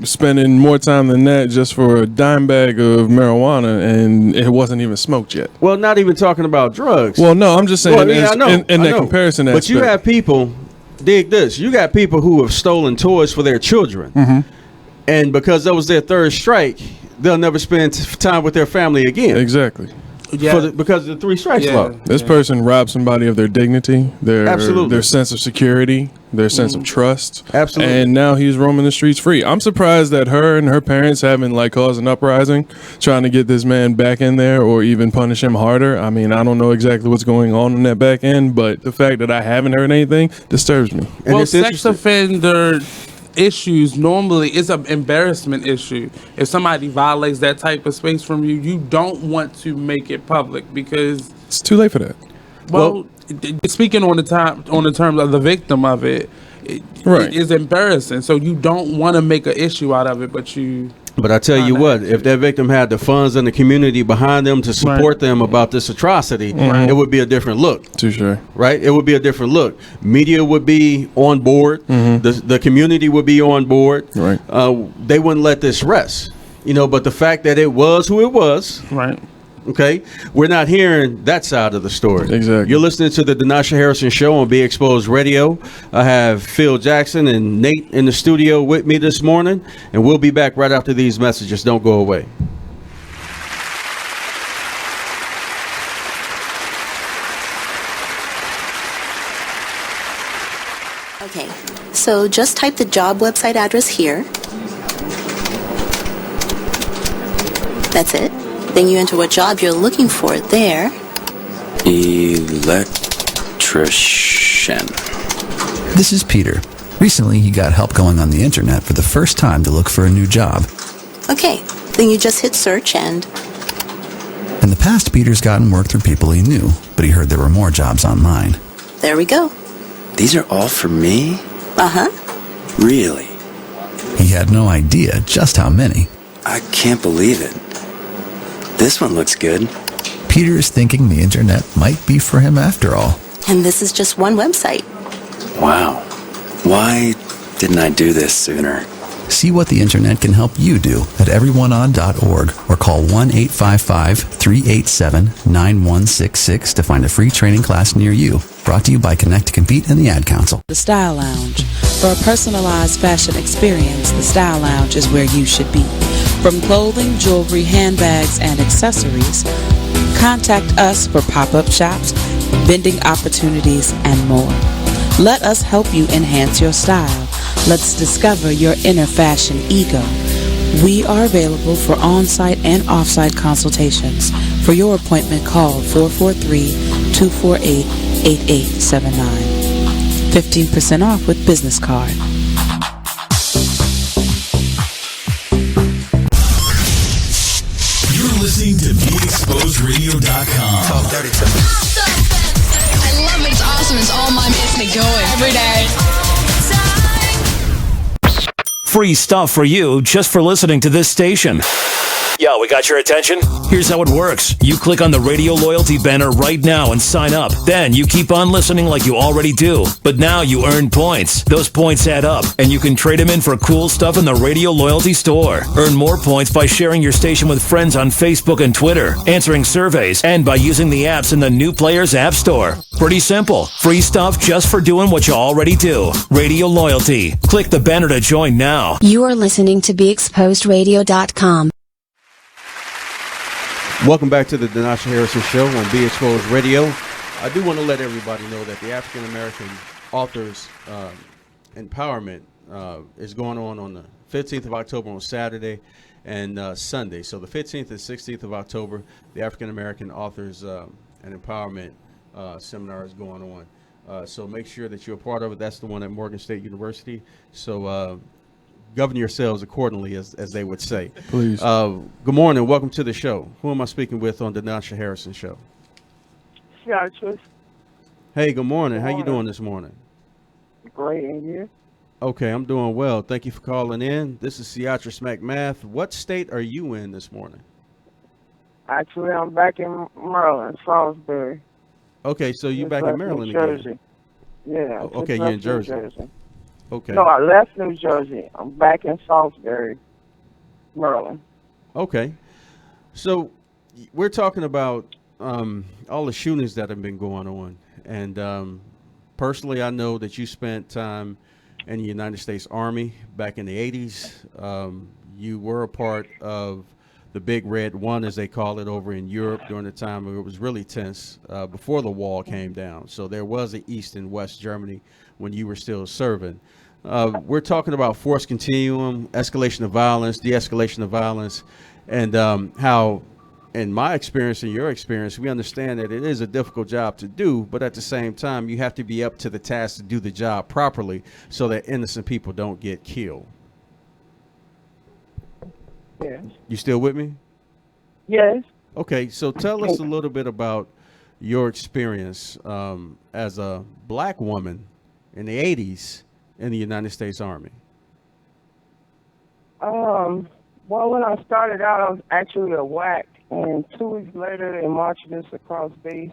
spending more time than that just for a dime bag of marijuana, and it wasn't even smoked yet. Well, not even talking about drugs. Well, no, I'm just saying Well, yeah, I know, in I that know. comparison But you aspect. have people, dig this, you got people who have stolen toys for their children. And because that was their third strike, they'll never spend time with their family again. Exactly. Yeah. Because of the 3 strikes law. This person robbed somebody of their dignity, their sense of security, their sense of trust. Absolutely. And now he's roaming the streets free. I'm surprised that her and her parents haven't caused an uprising trying to get this man back in there or even punish him harder. I mean, I don't know exactly what's going on in that back end, but the fact that I haven't heard anything disturbs me. And well, it's sex offender issues normally is an embarrassment issue. If somebody violates that type of space from you, you don't want to make it public because it's too late for that. Well, speaking on the terms of the victim of it, it is embarrassing. So you don't want to make an issue out of it, But I tell you what, if that victim had the funds and the community behind them to support them about this atrocity, it would be a different look. Too sure. Right? It would be a different look. Media would be on board. The community would be on board. Right. They wouldn't let this rest. But the fact that it was who it was. Right. Okay, we're not hearing that side of the story. Exactly. You're listening to the Denasha Harrison Show on Be Exposed Radio. I have Phil Jackson and Nate in the studio with me this morning, and we'll be back right after these messages. Don't go away. Okay, so just type the job website address here. That's it. Then you enter what job you're looking for there. Electrician. This is Peter. Recently, he got help going on the internet for the first time to look for a new job. Okay, then you just hit search and... In the past, Peter's gotten work through people he knew, but he heard there were more jobs online. There we go. These are all for me? Uh-huh. Really? He had no idea just how many. I can't believe it. This one looks good. Peter is thinking the internet might be for him after all. And this is just one website. Wow. Why didn't I do this sooner? See what the internet can help you do at everyoneon.org or call 1-855-387-9166 to find a free training class near you. Brought to you by Connect to Compete and the Ad Council. The Style Lounge. For a personalized fashion experience, the Style Lounge is where you should be. From clothing, jewelry, handbags, and accessories, contact us for pop-up shops, vending opportunities, and more. Let us help you enhance your style. Let's discover your inner fashion ego. We are available for on-site and off-site consultations. For your appointment, call 443-248-8879. 15% off with business card. You're listening to BeExposedRadio.com. Talk dirty to me. I love it. It's awesome. It's all mine. Gets me going every day. Free stuff for you just for listening to this station. Yo, we got your attention? Here's how it works. You click on the radio loyalty banner right now and sign up. Then you keep on listening like you already do. But now you earn points. Those points add up, and you can trade them in for cool stuff in the radio loyalty store. Earn more points by sharing your station with friends on Facebook and Twitter, answering surveys, and by using the apps in the New Players App Store. Pretty simple. Free stuff just for doing what you already do. Radio loyalty. Click the banner to join now. You are listening to BeExposedRadio.com. Welcome back to the Denasha Harrison Show on Be Exposed Radio. I do want to let everybody know that the African American Authors Empowerment is going on the 15th of October on Saturday and Sunday. So the 15th and 16th of October, the African American Authors and Empowerment Seminar is going on. So make sure that you're a part of it. That's the one at Morgan State University. So govern yourselves accordingly, as they would say. Please. Good morning. Welcome to the show. Who am I speaking with on the Denasha Harrison Show? Beatrice. Hey, good morning. How you doing this morning? Great, and you? Okay, I'm doing well. Thank you for calling in. This is Beatrice McMath. What state are you in this morning? Actually, I'm back in Maryland, Salisbury. Okay, so you back in Maryland New Jersey. again? Yeah. Okay, you're in Jersey. Okay. No, I left New Jersey. I'm back in Salisbury, Maryland. Okay. So we're talking about all the shootings that have been going on. And personally, I know that you spent time in the United States Army back in the 80s. You were a part of the Big Red One, as they call it, over in Europe during the time where it was really tense before the wall came down. So there was an East and West Germany when you were still serving. We're talking about force continuum, escalation of violence, de-escalation of violence, and how, in my experience and your experience, we understand that it is a difficult job to do, but at the same time, you have to be up to the task to do the job properly so that innocent people don't get killed. Yes. You still with me? Yes. Okay, so tell us a little bit about your experience as a black woman in the 80s in the United States Army. Well, when I started out, I was actually a WAC, and 2 weeks later, they marched us across base.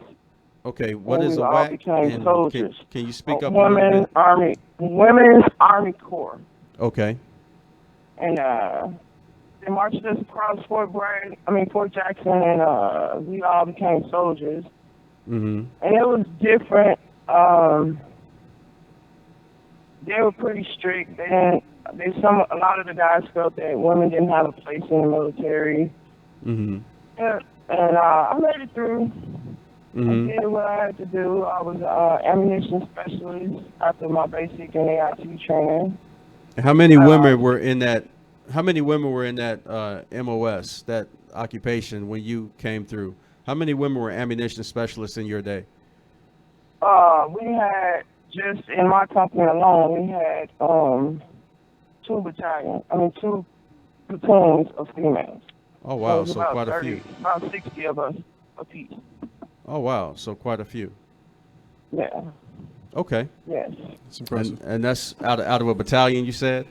Okay, what is we a all WAC? became soldiers. Can you speak up a little bit? Women's Army Corps. Okay. And they marched us across Fort Jackson, and we all became soldiers. Mm-hmm. And it was different. They were pretty strict. A lot of the guys felt that women didn't have a place in the military. Mm-hmm. And I made it through. Mm-hmm. I did what I had to do. I was an ammunition specialist after my basic and AIT training. How many women were in that? How many women were in that MOS, that occupation, when you came through? How many women were ammunition specialists in your day? We had, just in my company alone, we had 2 platoons of females. Oh, wow, so about quite a few. About 60 of us apiece. Oh, wow, so quite a few. Yeah. Okay. Yes. That's impressive. And that's out of a battalion, you said?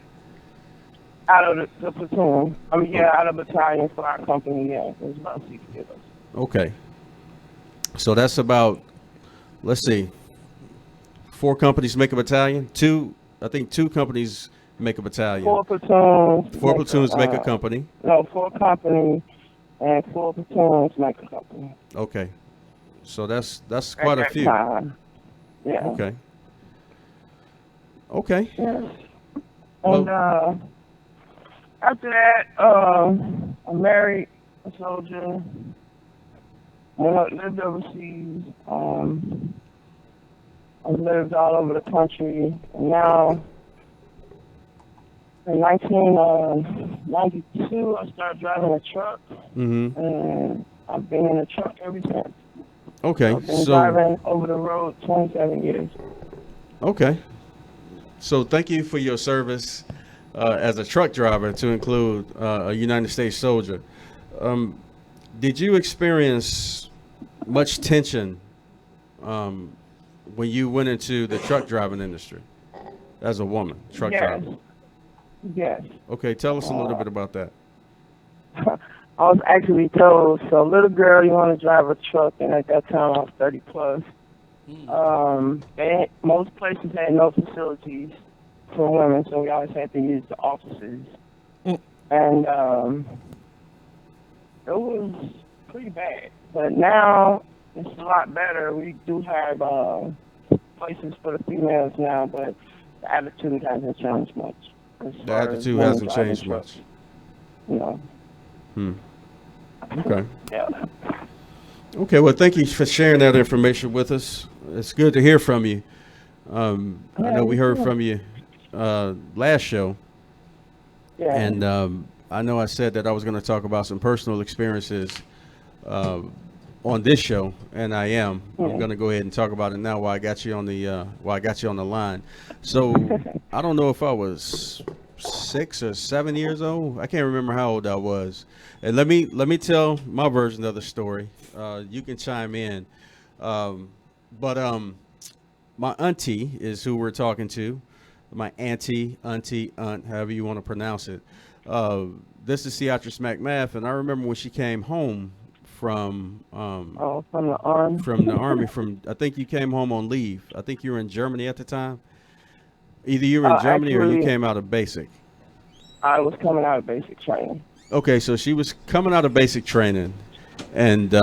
Out of the platoon. Out of battalion for our company, yeah. It was about 60 of us. Okay. So that's about, let's see, 4 companies make a battalion? I think 2 companies make a battalion. 4 platoons. 4 platoons make a company. No, 4 companies and 4 platoons make a company. Okay. So that's quite a few. Time. Yeah. Okay. Okay. Yes. And after that, I married a soldier. Lived overseas. I've lived all over the country. And now, in 1992, I started driving a truck. Mm-hmm. And I've been in a truck ever since. Okay. I've been driving over the road 27 years. Okay. So thank you for your service as a truck driver, to include a United States soldier. Did you experience much tension when you went into the truck driving industry as a woman, truck driver? Yes. Okay, tell us a little bit about that. I was actually told, so little girl, you want to drive a truck, and at that time I was 30 plus. Most places had no facilities for women, so we always had to use the offices. And it was pretty bad. But now it's a lot better. We do have places for the females now, but the attitude hasn't changed much. The attitude hasn't changed much. No. Okay. Yeah. Okay, well, thank you for sharing that information with us. It's good to hear from you. I know we heard from you last show. Yeah. And I know I said that I was going to talk about some personal experiences on this show, and I am. I'm going to go ahead and talk about it now while I got you on the line. So I don't know if I was 6 or 7 years old. I can't remember how old I was. And let me tell my version of the story. You can chime in. But my auntie is who we're talking to. My auntie, aunt, however you want to pronounce it. This is Beatrice McMath, and I remember when she came home from from the army. I think you came home on leave. I think you were in Germany at the time. Either you were in Germany or you came out of basic. I was coming out of basic training. Okay, so she was coming out of basic training, and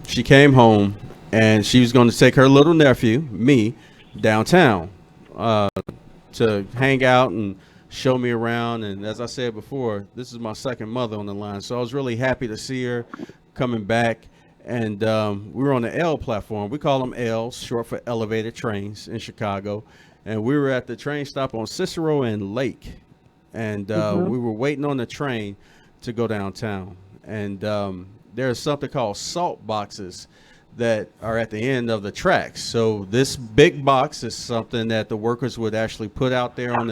she came home, and she was going to take her little nephew, me, downtown to hang out and show me around. And as I said before, this is my second mother on the line, so I was really happy to see her coming back. And we were on the L platform. We call them L's, short for elevated trains in Chicago. And we were at the train stop on Cicero and Lake. And we were waiting on the train to go downtown. And there's something called salt boxes that are at the end of the tracks. So this big box is something that the workers would actually put out there on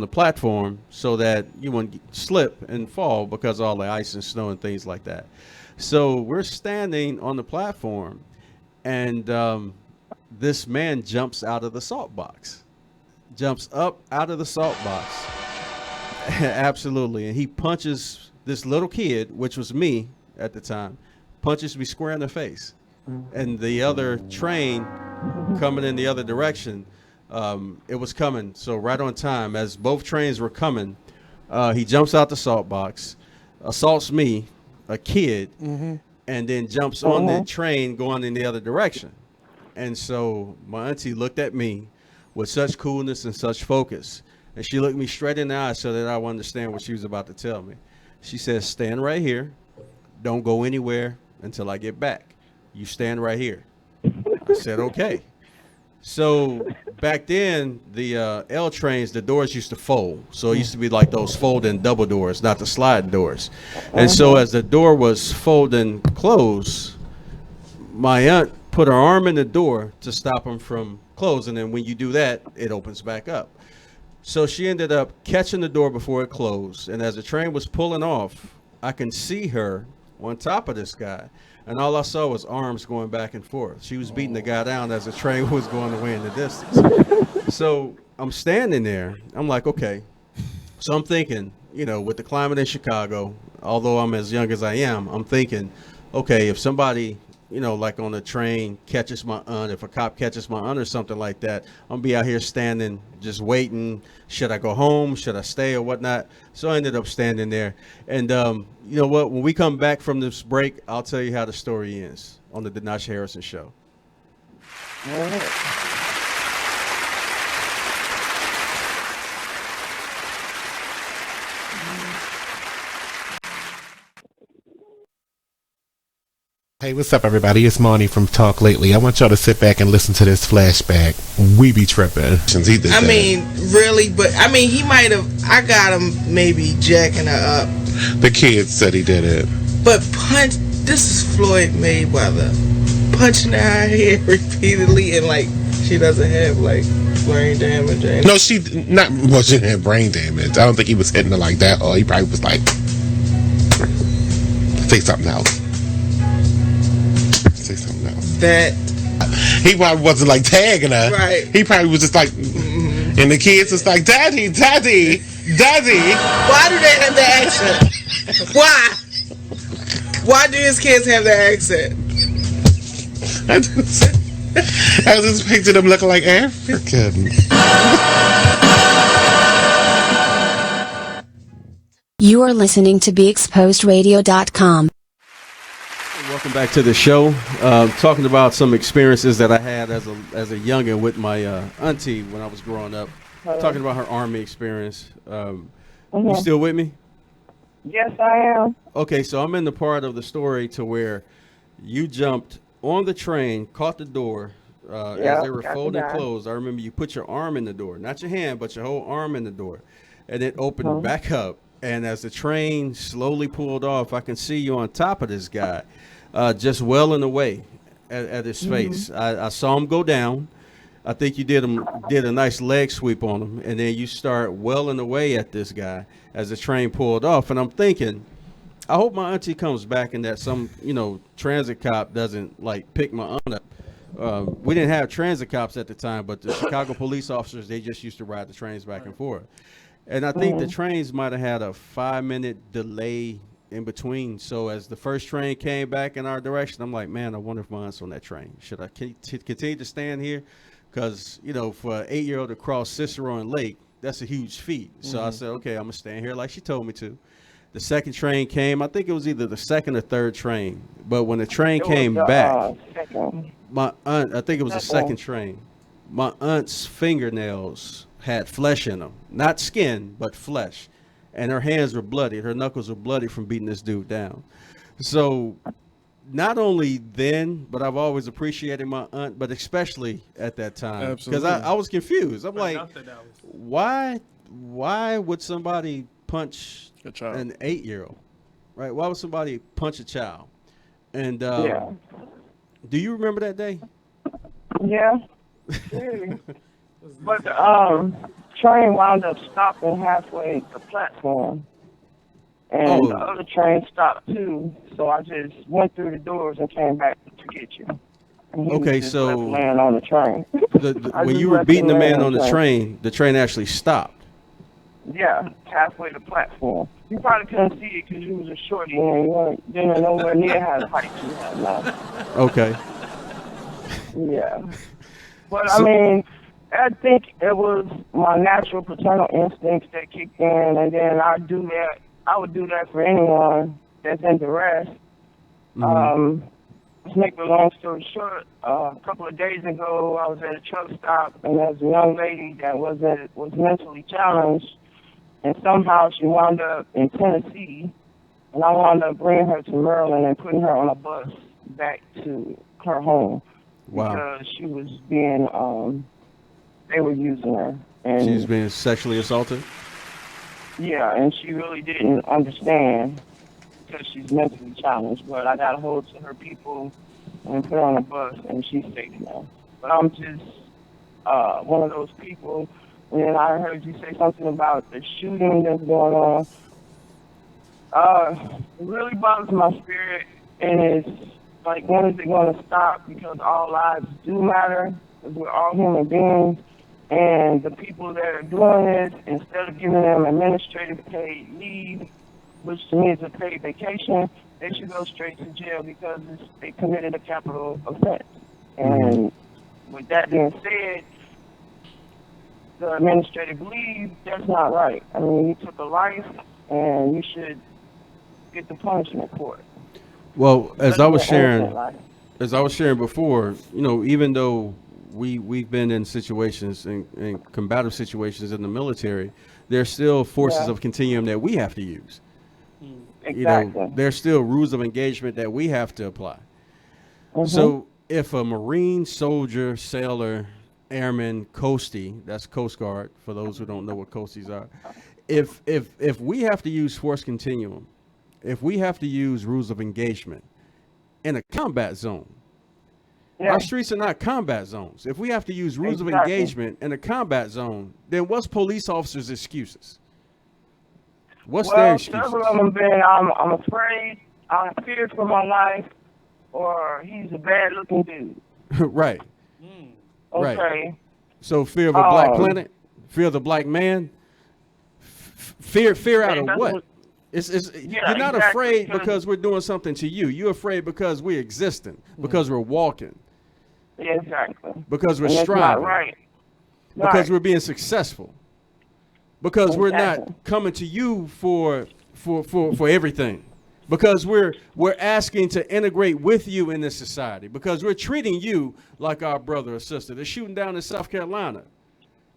the platform so that you wouldn't slip and fall because of all the ice and snow and things like that. So we're standing on the platform, and this man jumps out of the salt box, jumps up out of the salt box. Absolutely. And he punches this little kid, which was me at the time, punches me square in the face. And the other train coming in the other direction, it was coming. So right on time, as both trains were coming, he jumps out the salt box, assaults me, a kid, and then jumps on the train going in the other direction. And so my auntie looked at me with such coolness and such focus, and she looked me straight in the eye so that I would understand what she was about to tell me. She says, "Stand right here. Don't go anywhere until I get back. You stand right here." I said, "Okay." So back then, the L trains, the doors used to fold. So it used to be like those folding double doors, not the sliding doors. And so as the door was folding closed, my aunt put her arm in the door to stop them from closing. And when you do that, it opens back up. So she ended up catching the door before it closed. And as the train was pulling off, I can see her on top of this guy. And all I saw was arms going back and forth. She was beating the guy down as the train was going away in the distance. So I'm standing there. I'm like, okay. So I'm thinking, with the climate in Chicago, although I'm as young as I am, I'm thinking, okay, if somebody, like on a train catches my aunt, if a cop catches my aunt or something like that, I'm going to be out here standing, just waiting. Should I go home? Should I stay or whatnot? So I ended up standing there. And you know what? When we come back from this break, I'll tell you how the story ends on the Denasha Harrison Show. All right. Hey, what's up, everybody? It's Monty from Talk Lately. I want y'all to sit back and listen to this flashback. We be tripping. I mean, really, but I mean, he might have. I got him maybe jacking her up. The kids said he did it. But this is Floyd Mayweather punching her head repeatedly, and like she doesn't have like brain damage. No, she didn't have brain damage. I don't think he was hitting her like that. Or he probably was like, say something else. Say something else. That he probably wasn't like tagging her. Right. He probably was just like, and the kids was like, "Daddy, Daddy." Does he? Why do they have that accent? Why? Why do his kids have that accent? I just pictured them looking like African. You are listening to BeExposedRadio.com. Welcome back to the show. Talking about some experiences that I had as a youngin' with my auntie when I was growing up. Talking about her Army experience. You still with me? Yes, I am. Okay, so I'm in the part of the story to where you jumped on the train, caught the door as they were folding closed. I remember you put your arm in the door, not your hand, but your whole arm in the door, and it opened back up. And as the train slowly pulled off, I can see you on top of this guy, just welling away at his face. I saw him go down. I think you did a nice leg sweep on him, and then you start welling away at this guy as the train pulled off. And I'm thinking, I hope my auntie comes back and that some transit cop doesn't like pick my aunt up. We didn't have transit cops at the time, but the Chicago police officers, they just used to ride the trains back and forth. And I think the trains might have had a 5-minute delay in between. So as the first train came back in our direction, I'm like, man, I wonder if my aunt's on that train. Should I continue to stand here? Because, for an 8-year-old to cross Cicero and Lake, that's a huge feat. So I said, okay, I'm going to stand here like she told me to. The second train came. I think it was either the second or third train. But when the train came back, my aunt, I think it was the second train, my aunt's fingernails had flesh in them. Not skin, but flesh. And her hands were bloody. Her knuckles were bloody from beating this dude down. So not only then, but I've always appreciated my aunt, but especially at that time. Because I was confused. I'm like, why would somebody punch an 8-year-old? Right? Why would somebody punch a child? And do you remember that day? Yeah. But the train wound up stopping halfway the platform. And the other train stopped too. So I just went through the doors and came back to get you. And he was just left laying on the train. When you were beating the man on the train actually stopped. Yeah, halfway the platform. You probably couldn't see it because you was a shorty and you didn't nowhere near how the height you have now. Okay. Yeah. But I mean, I think it was my natural paternal instincts that kicked in, and then I would do that for anyone that's in duress. To make the long story short, a couple of days ago, I was at a truck stop, and there was a young lady that was mentally challenged, and somehow she wound up in Tennessee, and I wound up bringing her to Maryland and putting her on a bus back to her home. Wow. Because she was being, they were using her. And she was being sexually assaulted? Yeah, and she really didn't understand because she's mentally challenged. But I got a hold to her people and put her on a bus, and she's safe now. But I'm just one of those people. And then I heard you say something about the shooting that's going on. It really bothers my spirit, and it's like, when is it going to stop? Because all lives do matter, because we're all human beings. And the people that are doing this, instead of giving them administrative paid leave, which to me is a paid vacation, they should go straight to jail because they committed a capital offense. And with that being said, the administrative leave, that's not right. I mean, you took a life, and you should get the punishment for it. Well, as I was sharing before, even though we've been in situations, in combative situations in the military, there's still forces of Continuum that we have to use. Exactly. There's still rules of engagement that we have to apply. So if a Marine, soldier, sailor, airman, coastie, that's Coast Guard for those who don't know what coasties are, if we have to use force continuum, if we have to use rules of engagement in a combat zone, our streets are not combat zones. If we have to use rules of engagement in a combat zone, then what's police officers' excuses? What's their excuses? Several of them been, I'm afraid, I'm feared for my life, or he's a bad-looking dude. Right. Okay. Right. So fear of a black planet, fear of the black man, Fear out of That's what? You're not exactly, afraid because we're doing something to you. You're afraid because we're existing, because we're walking, Yeah, exactly. because we're And that's not striving, right. because Right. we're being successful, because we're Exactly. not coming to you for everything, because we're asking to integrate with you in this society, because we're treating you like our brother or sister. They're shooting down in South Carolina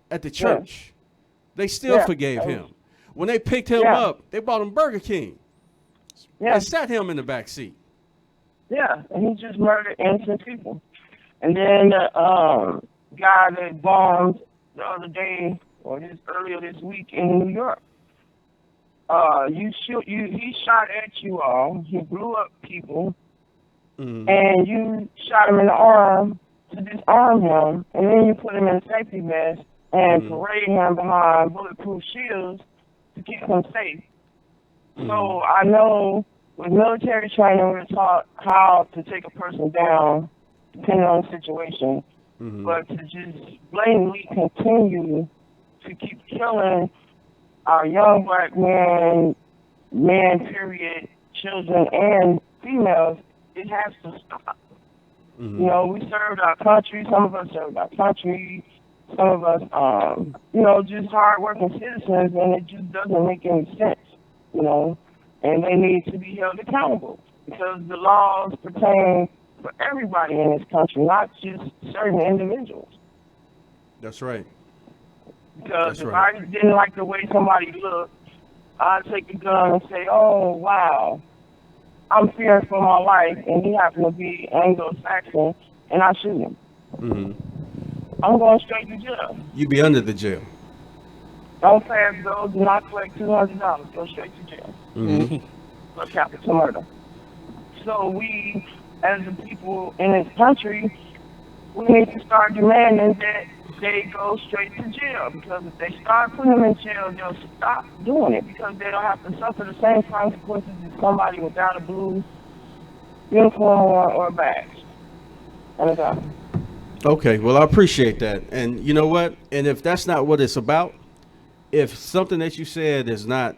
at the church. They still forgave him. When they picked him up, they bought him Burger King and sat him in the back seat. Yeah, and he just murdered innocent people. And then the guy that bombed the other day, or earlier this week in New York, he shot at you all. He blew up people, and you shot him in the arm to disarm him, and then you put him in a safety vest and parade him behind bulletproof shields to keep him safe. So I know with military training, we're taught how to take a person down, depending on the situation. But to just blatantly continue to keep killing our young black men, period, children, and females, it has to stop. You know, we served our country. Some of us served our country. Some of us, just hard-working citizens, and it just doesn't make any sense, and they need to be held accountable because the laws pertain for everybody in this country, not just certain individuals. That's right. Because if I didn't like the way somebody looked, I'd take a gun and say, oh, wow, I'm fearing for my life, and he happened to be Anglo-Saxon, and I shoot him. I'm going straight to jail. You be under the jail. Don't pass those, do not collect $200. Go straight to jail. For capital murder. So we, as the people in this country, we need to start demanding that they go straight to jail. Because if they start putting them in jail, they'll stop doing it because they don't have to suffer the same consequences as somebody without a blue uniform or a badge. And it's out. Okay, well, I appreciate that. And you know what? And if that's not what it's about, if something that you said is not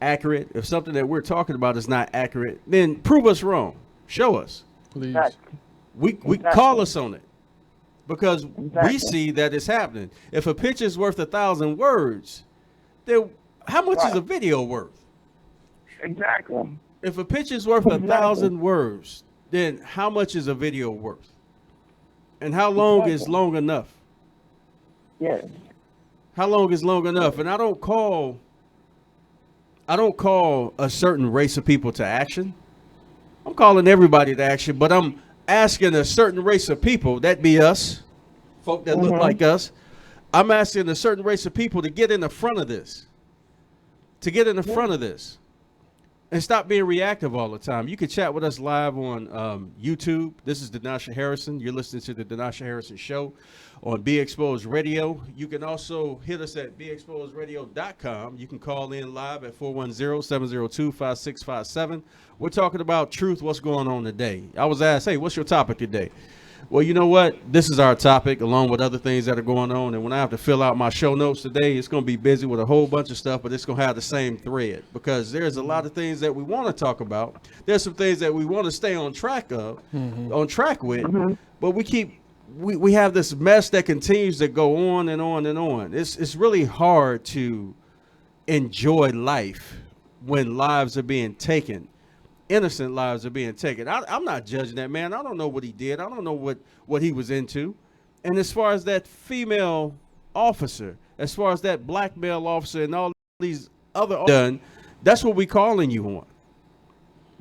accurate, if something that we're talking about is not accurate, then prove us wrong. Show us. Please. We call us on it because we see that it's happening. If a picture's worth 1,000 words, then how much is a video worth? Exactly. If a picture's worth 1,000 words, then how much is a video worth? And how long is long enough? Yes. How long is long enough? And I don't call a certain race of people to action. I'm calling everybody to action, but I'm asking a certain race of people, that be us, folk that look like us. I'm asking a certain race of people to get in the front of this. To get in the front of this. And stop being reactive all the time. You can chat with us live on YouTube. This is Denasha Harrison. You're listening to the Denasha Harrison Show on Be Exposed Radio. You can also hit us at beexposedradio.com. You can call in live at 410-702-5657. We're talking about truth, what's going on today. I was asked, hey, what's your topic today? Well, you know what? This is our topic along with other things that are going on. And when I have to fill out my show notes today, it's going to be busy with a whole bunch of stuff, but it's going to have the same thread because there's a lot of things that we want to talk about. There's some things that we want to stay on track with, but we have this mess that continues to go on and on and on. It's really hard to enjoy life when lives are being taken. Innocent lives are being taken. I'm not judging that man. I don't know what he did. I don't know what he was into. And as far as that female officer, as far as that black male officer and all these other done, that's what we calling you on.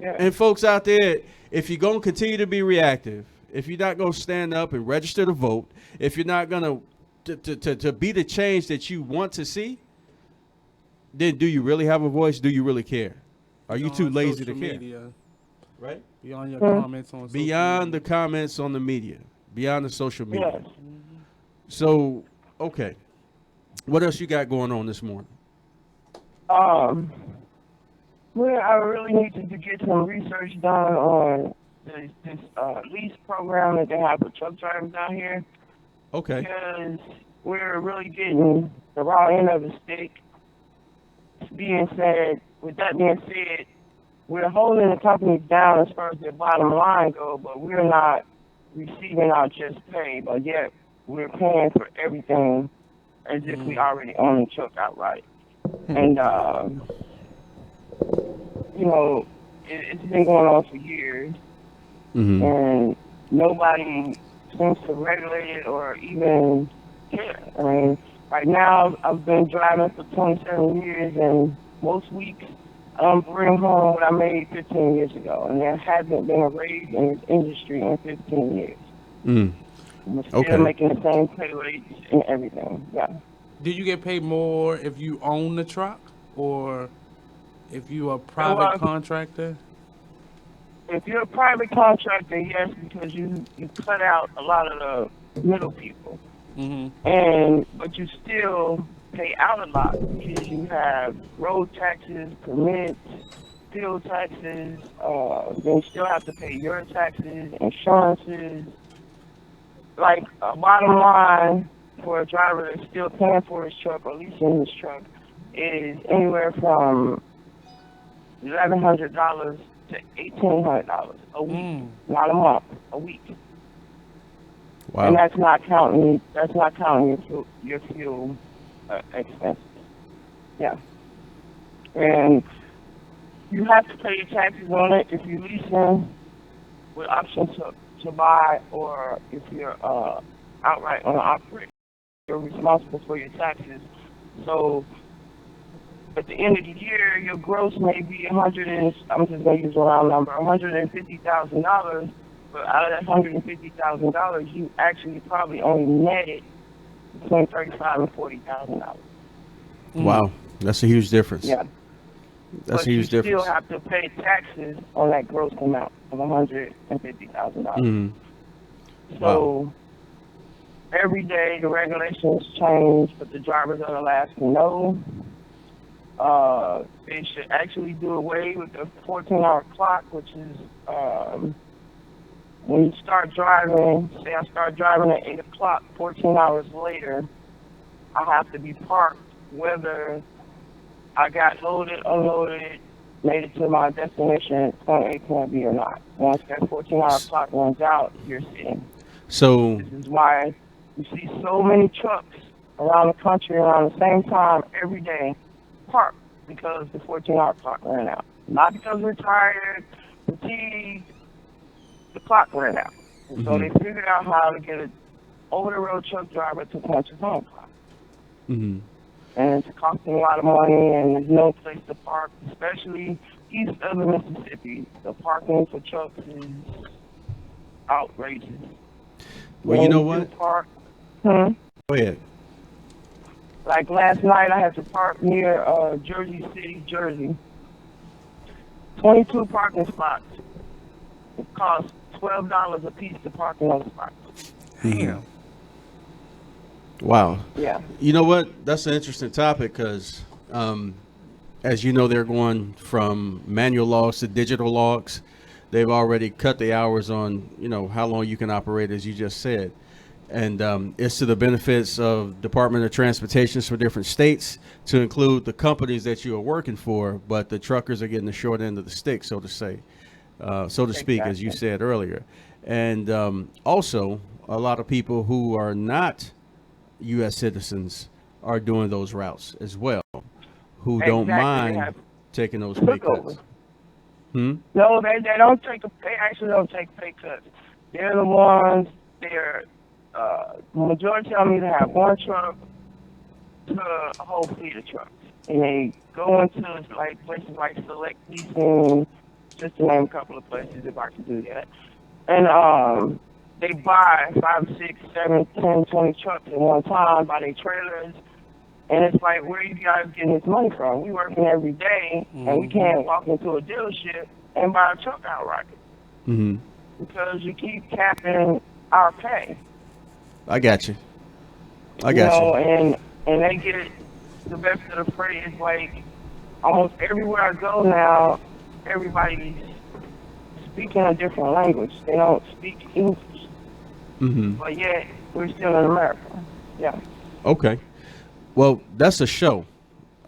Yeah. And folks out there, if you're going to continue to be reactive, if you're not going to stand up and register to vote, if you're not going to be the change that you want to see, then do you really have a voice? Do you really care? Are you too lazy to care? Media. Right? Beyond your comments on social Beyond media. the comments on the media. Beyond the social media. Yes. So, okay. What else you got going on this morning? Well, I really need to get some research done on this lease program that they have for truck drivers out here. Okay. Because we're really getting the raw end of the stick. With that being said, we're holding the companies down as far as their bottom line go, but we're not receiving our just pay, but yet we're paying for everything as if we already own the truck outright. And, it's been going on for years, and nobody seems to regulate it or even care. I mean, right now, I've been driving for 27 years, and most weeks, bring home what I made 15 years ago, and there hasn't been a raise in this industry in 15 years. We're still making the same pay rates and everything. Yeah. Do you get paid more if you own the truck or if you're a private contractor? If you're a private contractor, yes, because you cut out a lot of the middle people, but you still pay out a lot because you have road taxes, permits, fuel taxes. Then you still have to pay your taxes, insurances. Like, bottom line for a driver that's still paying for his truck or leasing his truck is anywhere from $1,100 to $1,800 a week, not a month, a week. Wow. And that's not counting your fuel expenses. Yeah. And you have to pay your taxes on it if you're leasing with options to buy, or if you're outright on an operator, you're responsible for your taxes. So at the end of the year, your gross may be I'm just going to use a round number, $150,000, but out of that $150,000, you actually probably only netted between $35,000 and $40,000. Wow, that's a huge difference. Yeah. That's a huge difference. You still have to pay taxes on that gross amount of $150,000. So every day the regulations change, but the drivers are the last to know. They should actually do away with the 14-hour clock, which is when you start driving, say I start driving at 8 o'clock, 14 hours later, I have to be parked whether I got loaded, unloaded, made it to my destination, point A, point B or not. Once that 14-hour clock runs out, you're sitting. So this is why you see so many trucks around the country around the same time every day parked, because the 14-hour clock ran out. Not because we're tired, fatigued, the clock ran out. And so they figured out how to get an over-the-road truck driver to punch his own clock. And it's costing a lot of money, and there's no place to park, especially east of the Mississippi. The parking for trucks is outrageous. Well, you know what? Go ahead. Like last night, I had to park near Jersey City, Jersey. 22 parking spots. It costs $12 a piece to park in those spots. Damn. Wow. Yeah. You know what? That's an interesting topic because, as you know, they're going from manual logs to digital logs. They've already cut the hours on, how long you can operate, as you just said. And it's to the benefits of Department of Transportations for different states to include the companies that you are working for, but the truckers are getting the short end of the stick, so to say, so to speak, as you said earlier. And also, a lot of people who are not U.S. citizens are doing those routes as well, who don't mind taking those pay cuts. No, they don't they actually don't take pay cuts. They're the ones, the majority of them either have one truck to a whole fleet of trucks. And they go into places like Select Leasing, just to name a couple of places if I can do that. And they buy 5, 6, 7, 10, 20 trucks at one time, buy their trailers. And it's like, where are you guys getting this money from? We working every day, and we can't walk into a dealership and buy a truck outright. Because you keep capping our pay. I got you. And they get the best of the phrase. Like, almost everywhere I go now, everybody's speaking a different language. They don't speak English. But yet, we're still in America. Yeah. Okay. Well, that's a show.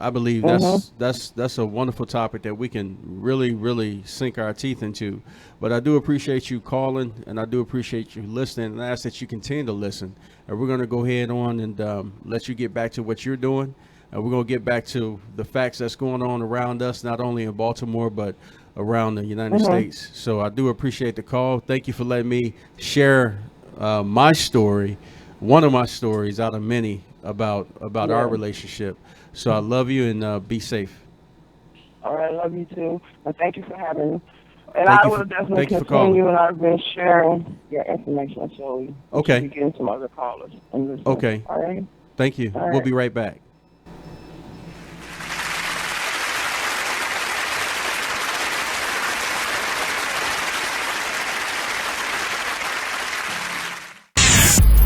I believe that's a wonderful topic that we can really sink our teeth into. But I do appreciate you calling, and I do appreciate you listening, and I ask that you continue to listen. And we're going to go ahead on and let you get back to what you're doing. And we're going to get back to the facts that's going on around us, not only in Baltimore, but around the United States. So I do appreciate the call. Thank you for letting me share my story, one of my stories out of many about our relationship. So I love you, and be safe. All right, I love you too. And thank you for having me. And I will definitely continue, and I've been sharing your information, so you should be getting some other callers and listeners. Okay. All right. Thank you. All right. We'll be right back.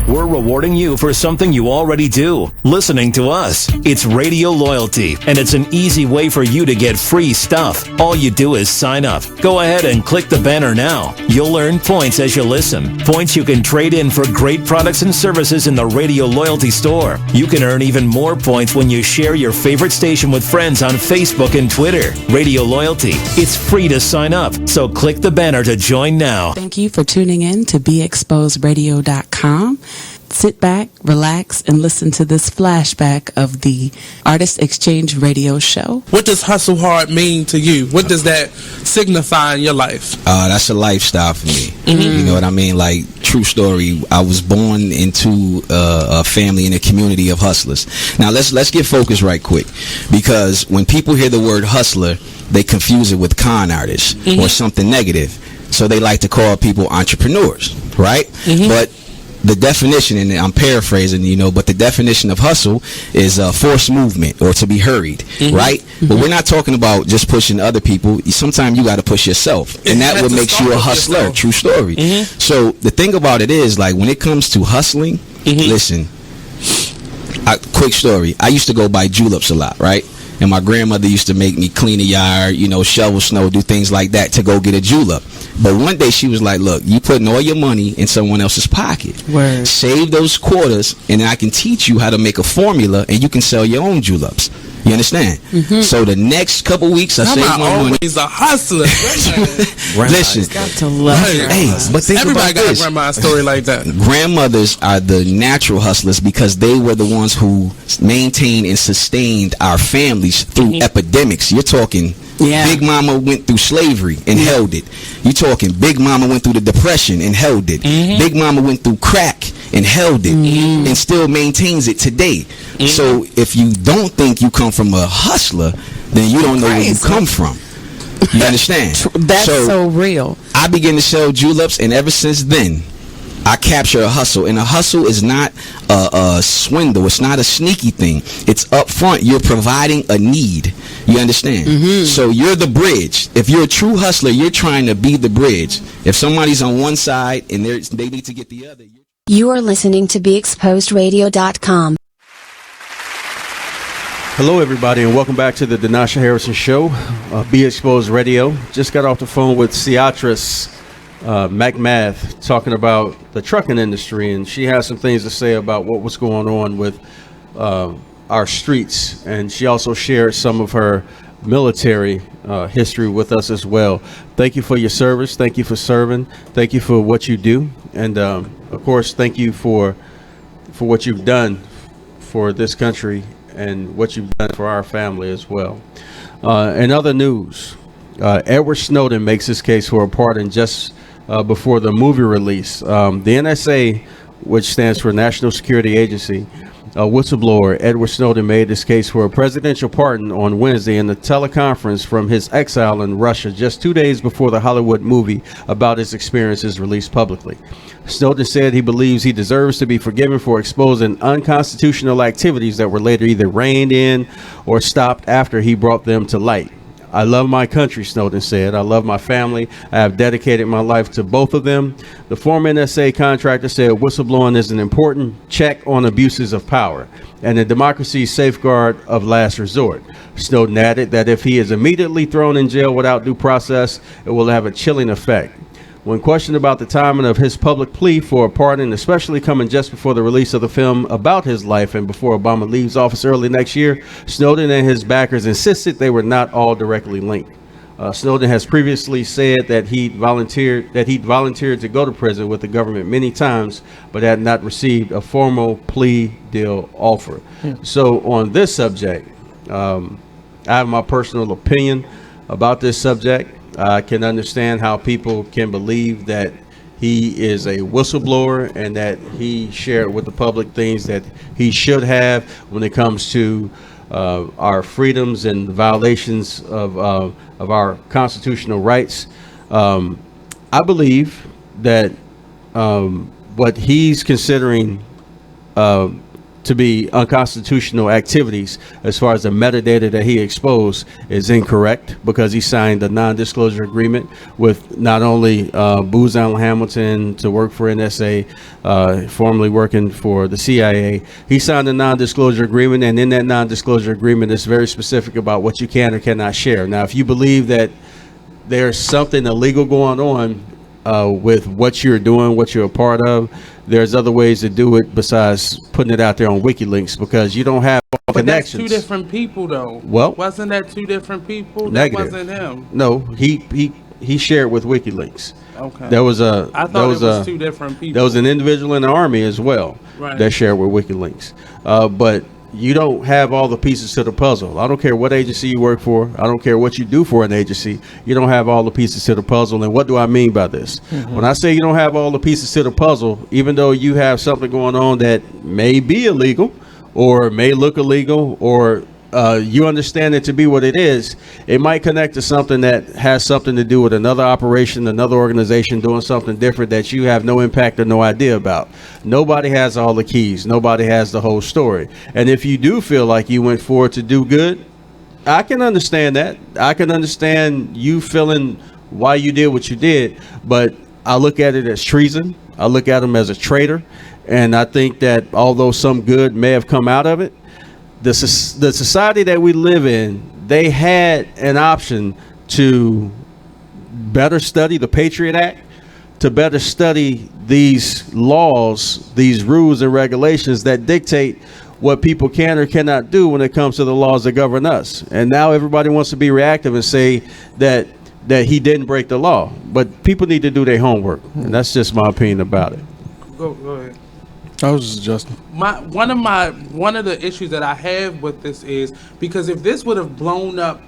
We're rewarding you for something you already do, listening to us. It's Radio Loyalty, and it's an easy way for you to get free stuff. All you do is sign up. Go ahead and click the banner now. You'll earn points as you listen. Points you can trade in for great products and services in the Radio Loyalty store. You can earn even more points when you share your favorite station with friends on Facebook and Twitter. Radio Loyalty. It's free to sign up, so click the banner to join now. Thank you for tuning in to BeExposedRadio.com. Sit back, relax, and listen to this flashback of the Artist Exchange Radio Show. What does hustle hard mean to you? What does that signify in your life? That's a lifestyle for me. You know what I mean? Like, true story. I was born into a family and a community of hustlers. Now let's get focused right quick, because when people hear the word hustler, they confuse it with con artist or something negative. So they like to call people entrepreneurs, right? But the definition, and I'm paraphrasing, but the definition of hustle is forced movement or to be hurried, right? But we're not talking about just pushing other people. Sometimes you got to push yourself, and that what makes you a hustler. True story. So the thing about it is, like, when it comes to hustling, listen, quick story. I used to go buy juleps a lot, right? And my grandmother used to make me clean the yard, shovel snow, do things like that to go get a julep. But one day she was like, look, you putting all your money in someone else's pocket. Word. Save those quarters, and I can teach you how to make a formula, and you can sell your own juleps. You understand? So the next couple weeks, I saved my money. Always a hustler. Listen, got to love but think everybody about got this. a grandma's story like that. Grandmothers are the natural hustlers because they were the ones who maintained and sustained our families through epidemics. You're talking Big Mama went through slavery and held it. You're talking Big Mama went through the Depression and held it. Big Mama went through crack and held it and still maintains it today. So if you don't think you come from a hustler, then you don't know where you come from. You understand? That's so real. I began to sell juleps, and ever since then, I capture a hustle. And a hustle is not a swindle. It's not a sneaky thing. It's up front. You're providing a need. You understand? So you're the bridge. If you're a true hustler, you're trying to be the bridge. If somebody's on one side and they need to get the other. You are listening to BeExposedRadio.com. Hello, everybody, and welcome back to the Denasha Harrison Show, Be Exposed Radio. Just got off the phone with Ciatris McMath talking about the trucking industry, and she has some things to say about what was going on with our streets, and she also shared some of her military history with us as well. Thank you for your service. Thank you for serving. Thank you for what you do, and of course, thank you for what you've done for this country and what you've done for our family as well. In other news, Edward Snowden makes his case for a pardon just before the movie release. The NSA, which stands for National Security Agency, whistleblower Edward Snowden made his case for a presidential pardon on Wednesday in a teleconference from his exile in Russia just 2 days before the Hollywood movie about his experiences released publicly. Snowden said he believes he deserves to be forgiven for exposing unconstitutional activities that were later either reined in or stopped after he brought them to light. I love my country, Snowden said. I love my family. I have dedicated my life to both of them. The former NSA contractor said whistleblowing is an important check on abuses of power and a democracy's safeguard of last resort. Snowden added that if he is immediately thrown in jail without due process, it will have a chilling effect. When questioned about the timing of his public plea for a pardon, especially coming just before the release of the film about his life and before Obama leaves office early next year, Snowden and his backers insisted they were not all directly linked. Snowden has previously said that he'd volunteered to go to prison with the government many times, but had not received a formal plea deal offer. So on this subject, I have my personal opinion about this subject. I can understand how people can believe that he is a whistleblower and that he shared with the public things that he should have when it comes to our freedoms and violations of our constitutional rights. I believe that what he's considering to be unconstitutional activities as far as the metadata that he exposed is incorrect, because he signed a non-disclosure agreement with not only Booz Allen Hamilton to work for NSA, formerly working for the CIA. He signed a non-disclosure agreement, and in that non-disclosure agreement it's very specific about what you can or cannot share. Now, if you believe that there's something illegal going on with what you're doing, what you're a part of, there's other ways to do it besides putting it out there on WikiLeaks, because you don't have all connections. That's two different people, though. Well, wasn't that two different people? Negative. That wasn't him. No, he shared with WikiLeaks. Okay. There was a. I thought it was two different people. There was an individual in the Army as well that shared with WikiLeaks. But you don't have all the pieces to the puzzle. I don't care what agency you work for. I don't care what you do for an agency. You don't have all the pieces to the puzzle. And what do I mean by this? When I say you don't have all the pieces to the puzzle, even though you have something going on that may be illegal or may look illegal, or you understand it to be what it is, it might connect to something that has something to do with another operation, another organization doing something different that you have no impact or no idea about. Nobody has all the keys. Nobody has the whole story. And if you do feel like you went forward to do good, I can understand that. I can understand you feeling why you did what you did, but I look at it as treason. I look at him as a traitor. And I think that although some good may have come out of it, the society that we live in, they had an option to better study the Patriot Act, to better study these laws, these rules and regulations that dictate what people can or cannot do when it comes to the laws that govern us. And now everybody wants to be reactive and say that he didn't break the law. But people need to do their homework. And that's just my opinion about it. Go ahead. I was just adjusting. One of the issues that I have with this is because if this would have blown up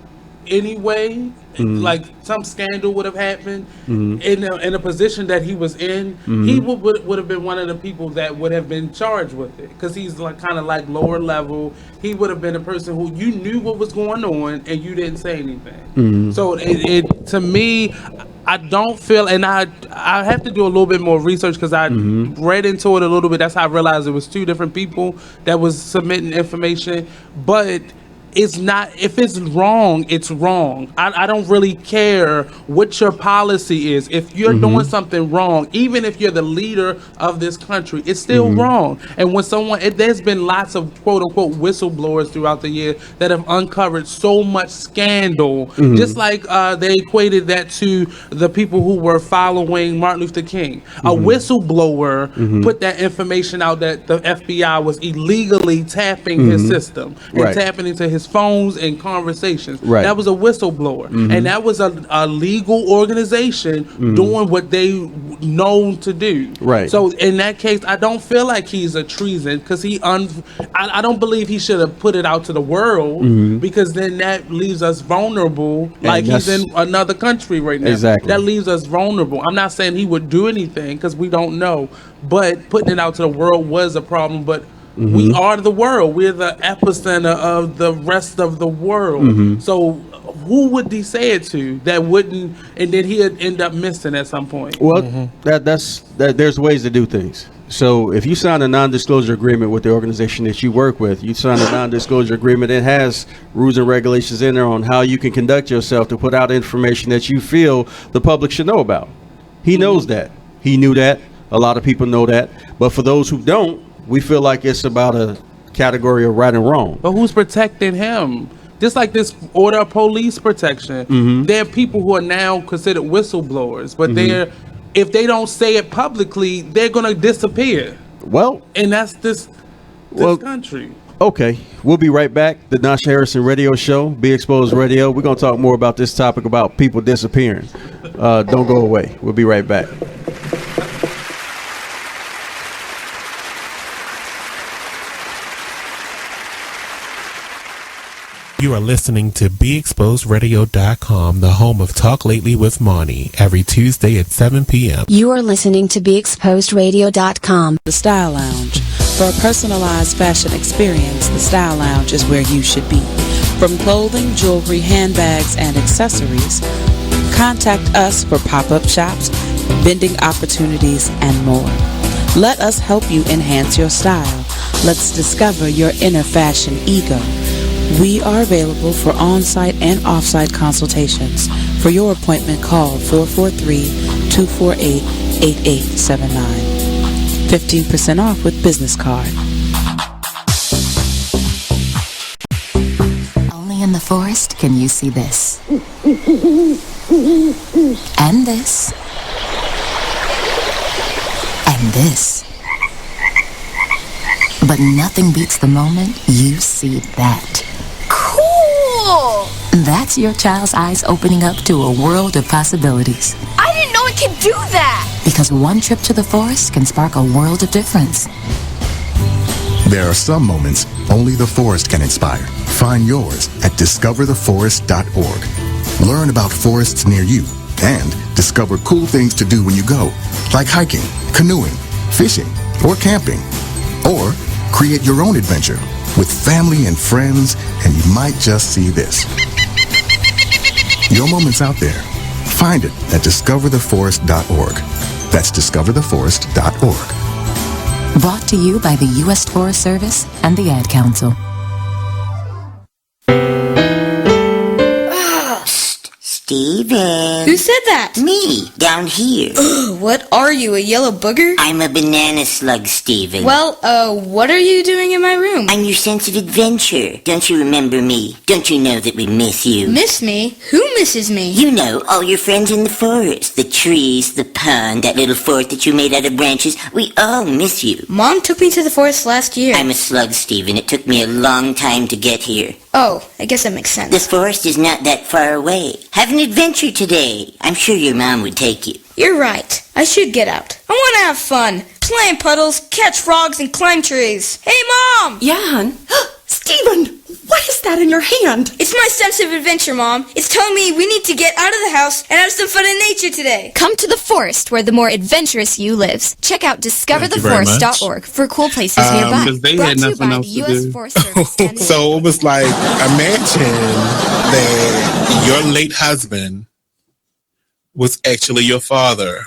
anyway, like some scandal would have happened in a position that he was in, he would have been one of the people that would have been charged with it, because he's like kind of like lower level. He would have been a person who you knew what was going on and you didn't say anything. So it to me, I don't feel, and I have to do a little bit more research because I read into it a little bit. That's how I realized it was two different people that was submitting information. But it's not, if it's wrong, it's wrong. I don't really care what your policy is. If you're doing something wrong, even if you're the leader of this country, it's still wrong. And when there's been lots of quote unquote whistleblowers throughout the year that have uncovered so much scandal, just like they equated that to the people who were following Martin Luther King. A whistleblower put that information out that the FBI was illegally tapping his system and tapping into his phones and conversations. That was a whistleblower, and that was a legal organization doing what they known to do. So in that case, I don't feel like he's a treason, because I don't believe he should have put it out to the world, because then that leaves us vulnerable, like he's in another country right now. That leaves us vulnerable. I'm not saying he would do anything, because we don't know, but putting it out to the world was a problem. But we are the world. We're the epicenter of the rest of the world. So who would he say it to that wouldn't, and then he'd end up missing at some point? Well, there's ways to do things. So if you sign a non-disclosure agreement with the organization that you work with, you sign a non-disclosure agreement, it has rules and regulations in there on how you can conduct yourself to put out information that you feel the public should know about. He knows that. He knew that. A lot of people know that. But for those who don't, we feel like it's about a category of right and wrong. But who's protecting him? Just like this order of police protection, there are people who are now considered whistleblowers, but they're if they don't say it publicly, they're gonna disappear. Well, and that's this country. Okay, we'll be right back. The Nasha Harrison Radio Show, Be Exposed Radio. We're going to talk more about this topic about people disappearing. Don't go away. We'll be right back. You are listening to BeExposedRadio.com, the home of Talk Lately with Monty, every Tuesday at 7 p.m. You are listening to BeExposedRadio.com. The Style Lounge. For a personalized fashion experience, the Style Lounge is where you should be. From clothing, jewelry, handbags, and accessories, contact us for pop-up shops, vending opportunities, and more. Let us help you enhance your style. Let's discover your inner fashion ego. We are available for on-site and off-site consultations. For your appointment, call 443-248-8879. 15% off with business card. Only in the forest can you see this. And this. And this. But nothing beats the moment you see that. Cool! That's your child's eyes opening up to a world of possibilities. I didn't know it could do that! Because one trip to the forest can spark a world of difference. There are some moments only the forest can inspire. Find yours at discovertheforest.org. Learn about forests near you and discover cool things to do when you go, like hiking, canoeing, fishing, or camping. Or create your own adventure with family and friends, and you might just see this. Your moment's out there. Find it at discovertheforest.org. That's discovertheforest.org. Brought to you by the U.S. Forest Service and the Ad Council. Steven. Who said that? Me, down here. What are you, a yellow booger? I'm a banana slug, Steven. Well, what are you doing in my room? I'm your sense of adventure. Don't you remember me? Don't you know that we miss you? Miss me? Who misses me? You know, all your friends in the forest. The trees, the pond, that little fort that you made out of branches. We all miss you. Mom took me to the forest last year. I'm a slug, Steven. It took me a long time to get here. Oh, I guess that makes sense. The forest is not that far away. Have an adventure today. I'm sure your mom would take you. You're right. I should get out. I want to have fun. Play in puddles, catch frogs, and climb trees. Hey, Mom! Yeah, hon? Steven, what is that in your hand? It's my sense of adventure, Mom. It's telling me we need to get out of the house and have some fun in nature today. Come to the forest where the more adventurous you lives. Check out discovertheforest.org for cool places nearby. Because they had nothing else to do. So it was like, imagine that your late husband was actually your father.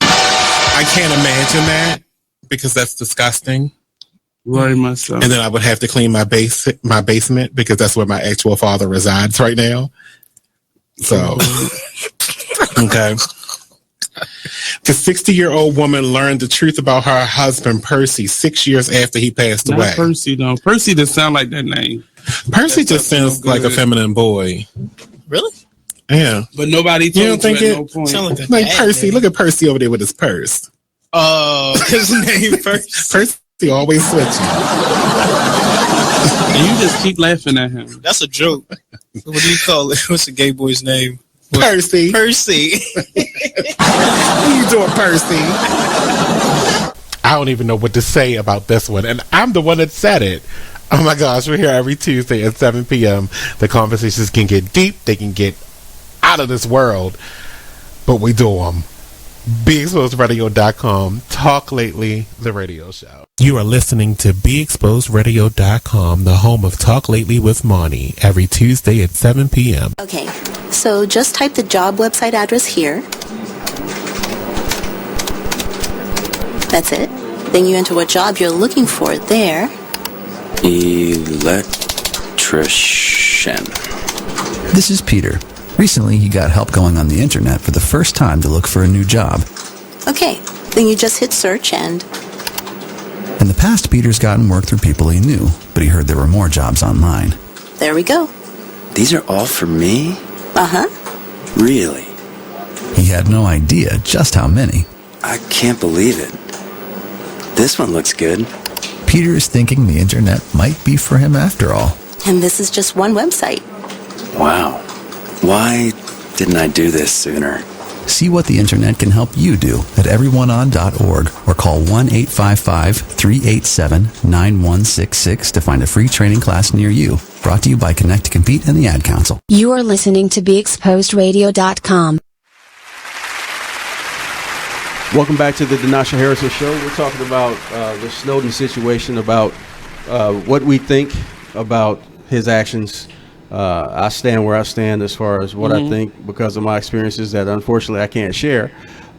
I can't imagine that because that's disgusting. Very much so. And then I would have to clean my basement because that's where my actual father resides right now. So, okay. The 60-year-old woman learned the truth about her husband, Percy, 6 years after he passed away. Not Percy, no. Percy doesn't sound like that name. Percy just sounds like a feminine boy. Really? Yeah. But nobody told you don't think at it? No point. Sound Like Percy. Look at Percy over there with his purse. Oh, his name Percy always switching. And you just keep laughing at him. That's a joke. What do you call it? What's the gay boy's name? Percy. Percy. What are you doing, Percy? I don't even know what to say about this one. And I'm the one that said it. Oh my gosh, we're here every Tuesday at 7 p.m. The conversations can get deep. They can get out of this world. But we do them. BeExposedRadio.com. Talk Lately, the radio show. You are listening to BeExposedRadio.com, the home of Talk Lately with Monty, every Tuesday at 7 p.m. Okay, so just type the job website address here. That's it. Then you enter what job you're looking for there. Electrician. This is Peter. Recently, he got help going on the internet for the first time to look for a new job. Okay, then you just hit search and... In the past, Peter's gotten work through people he knew, but he heard there were more jobs online. There we go. These are all for me? Uh-huh. Really? He had no idea just how many. I can't believe it. This one looks good. Peter is thinking the internet might be for him after all. And this is just one website. Wow. Why didn't I do this sooner? See what the internet can help you do at everyoneon.org or call 1-855-387-9166 to find a free training class near you. Brought to you by Connect to Compete and the Ad Council. You are listening to BeExposedRadio.com. Welcome back to the Denasha Harrison Show. We're talking about the Snowden situation, about what we think about his actions. I stand where I stand as far as what I think because of my experiences that unfortunately I can't share.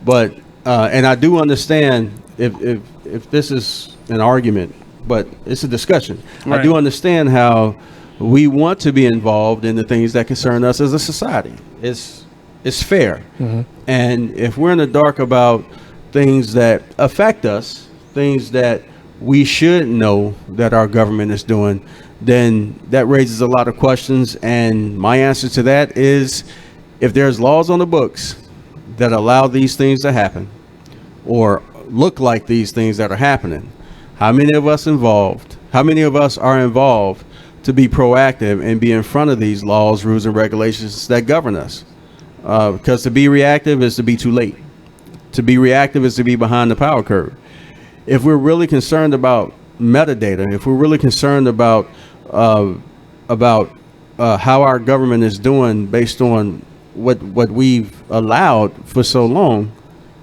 But and I do understand if this is an argument, but it's a discussion. Right. I do understand how we want to be involved in the things that concern us as a society. It's fair. And if we're in the dark about things that affect us, things that we should know that our government is doing, then that raises a lot of questions. And my answer to that is, if there's laws on the books that allow these things to happen or look like these things that are happening, how many of us are involved to be proactive and be in front of these laws, rules, and regulations that govern us? Because to be reactive is to be too late. To be reactive is to be behind the power curve. If we're really concerned about metadata, if we're really concerned about how our government is doing based on what we've allowed for so long,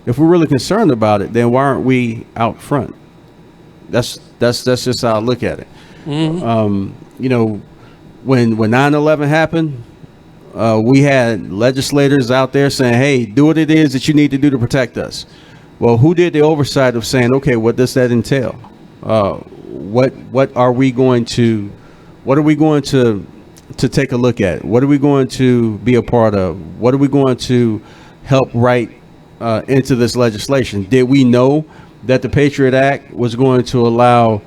if we're really concerned about it, then why aren't we out front? That's just how I look at it. You know, when 9/11 happened, we had legislators out there saying, hey, do what it is that you need to do to protect us. Well, who did the oversight of saying, okay, what does that entail? What are we going to take a look at? What are we going to be a part of? What are we going to help write into this legislation? Did we know that the Patriot Act was going to allow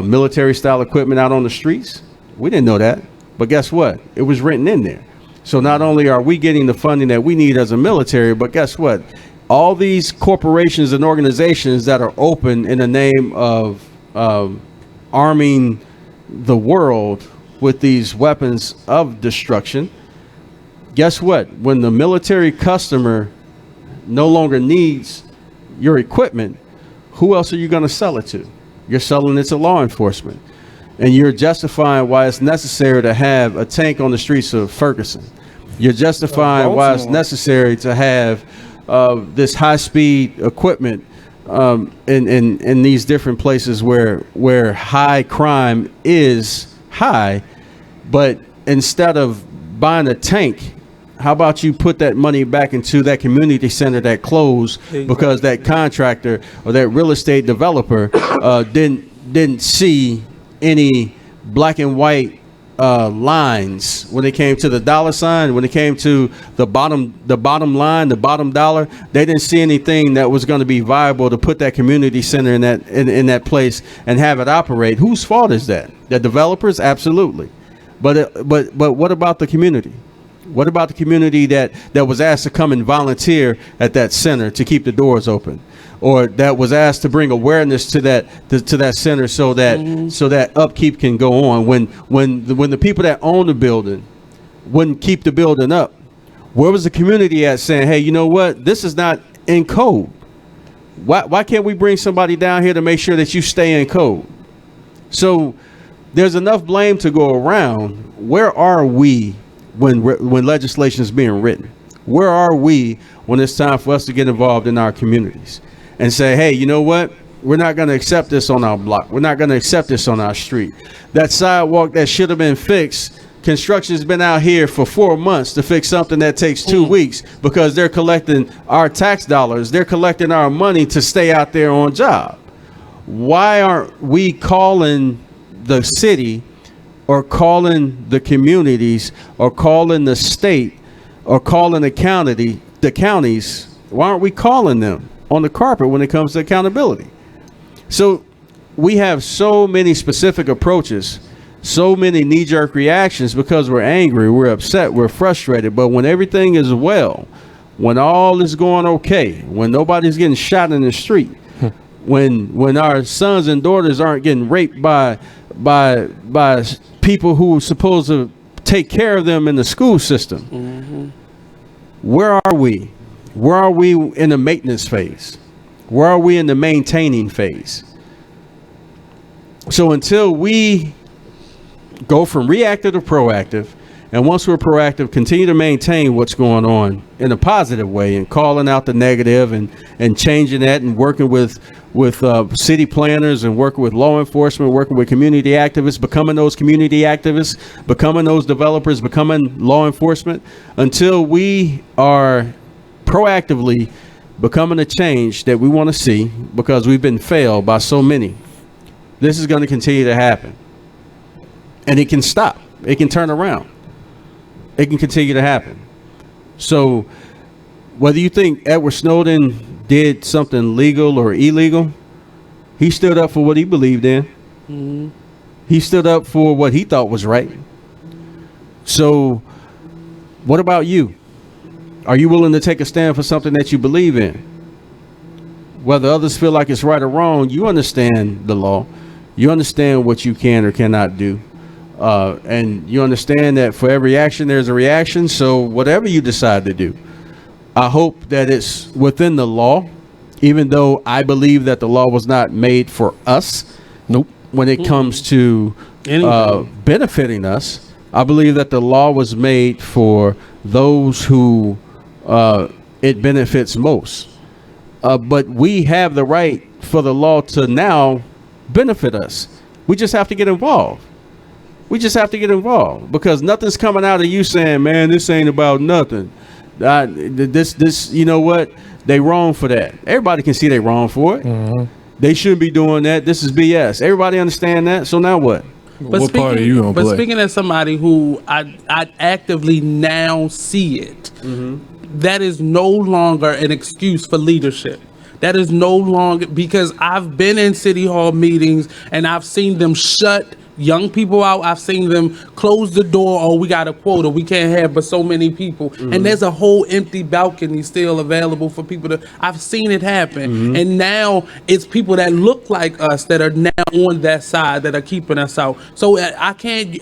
military style equipment out on the streets? We didn't know that, but guess what? It was written in there. So not only are we getting the funding that we need as a military, but guess what? All these corporations and organizations that are open in the name of arming the world with these weapons of destruction, guess what? When the military customer no longer needs your equipment, who else are you going to sell it to? You're selling it to law enforcement. And you're justifying why it's necessary to have a tank on the streets of Ferguson. You're justifying why it's necessary to have this high-speed equipment in these different places where high crime is high. But instead of buying a tank, how about you put that money back into that community center that closed because that contractor or that real estate developer didn't see any black and white lines when it came to the dollar sign, when it came to the bottom line, the bottom dollar. They didn't see anything that was going to be viable to put that community center in that place and have it operate. Whose fault is that? The developers? Absolutely. But what about the community? What about the community that was asked to come and volunteer at that center to keep the doors open, or that was asked to bring awareness to that center so that upkeep can go on? When the people that own the building wouldn't keep the building up, where was the community at saying, hey, you know what, this is not in code? Why can't we bring somebody down here to make sure that you stay in code? So there's enough blame to go around. Where are we when legislation is being written? Where are we when it's time for us to get involved in our communities and say, hey, you know what? We're not going to accept this on our block. We're not going to accept this on our street. That sidewalk that should have been fixed, construction's been out here for 4 months to fix something that takes 2 weeks because they're collecting our tax dollars. They're collecting our money to stay out there on job. Why aren't we calling the city or calling the communities or calling the state or calling the counties? Why aren't we calling them on the carpet when it comes to accountability? So we have so many specific approaches, so many knee-jerk reactions because we're angry, we're upset, we're frustrated. But when everything is well, when all is going okay, when nobody's getting shot in the street, when our sons and daughters aren't getting raped by people who are supposed to take care of them in the school system. Where are we? Where are we in the maintenance phase? Where are we in the maintaining phase? So until we go from reactive to proactive, and once we're proactive, continue to maintain what's going on in a positive way and calling out the negative and changing that and working with city planners and working with law enforcement, working with community activists, becoming those community activists, becoming those developers, becoming law enforcement, until we are proactively becoming a change that we want to see, because we've been failed by so many. This is going to continue to happen. And it can stop. It can turn around. It can continue to happen. So whether you think Edward Snowden did something legal or illegal, he stood up for what he believed in. He stood up for what he thought was right. So what about you? Are you willing to take a stand for something that you believe in? Whether others feel like it's right or wrong, you understand the law. You understand what you can or cannot do. And you understand that for every action, there's a reaction. So whatever you decide to do, I hope that it's within the law, even though I believe that the law was not made for us. Nope. When it comes to benefiting us, I believe that the law was made for those who it benefits most. But we have the right for the law to now benefit us. We just have to get involved. We just have to get involved, because nothing's coming out of you saying, man, this ain't about nothing. This, you know what? They wrong for that. Everybody can see they wrong for it. They shouldn't be doing that. This is BS. Everybody understand that. So now what? What part are you gonna play? But speaking as somebody who I actively now see it, that is no longer an excuse for leadership. That is no longer, because I've been in city hall meetings and I've seen them shut young people out. I've seen them close the door. Oh, we got a quota. We can't have but so many people. And there's a whole empty balcony still available for people to. I've seen it happen. And now it's people that look like us that are now on that side that are keeping us out. So I can't.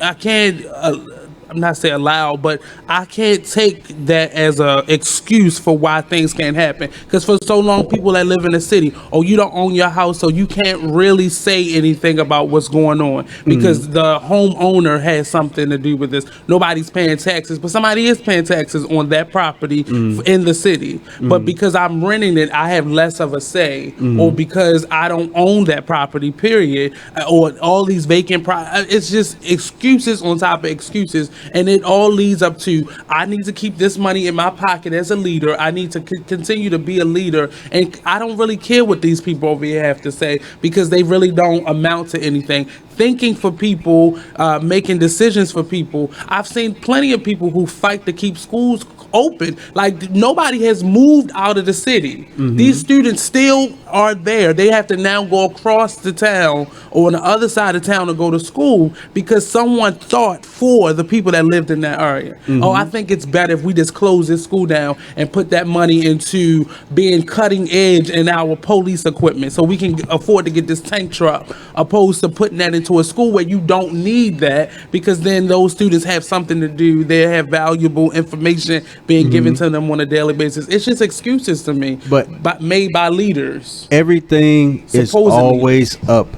I'm not saying allow, but I can't take that as a excuse for why things can't happen. Because for so long, people that live in the city, oh, you don't own your house, so you can't really say anything about what's going on because the homeowner has something to do with this. Nobody's paying taxes, but somebody is paying taxes on that property in the city. But because I'm renting it, I have less of a say, or because I don't own that property, period, or all these vacant it's just excuses on top of excuses. And it all leads up to, I need to keep this money in my pocket as a leader. I need to continue to be a leader. And I don't really care what these people over here have to say, because they really don't amount to anything. Thinking for people, making decisions for people. I've seen plenty of people who fight to keep schools open. Like, nobody has moved out of the city. These students still are there. They have to now go across the town or on the other side of town to go to school because someone thought for the people that lived in that area. Oh, I think it's better if we just close this school down and put that money into being cutting edge in our police equipment so we can afford to get this tank truck, opposed to putting that into a school where you don't need that, because then those students have something to do. They have valuable information being given to them on a daily basis. It's just excuses to me, but made by leaders. Everything is always up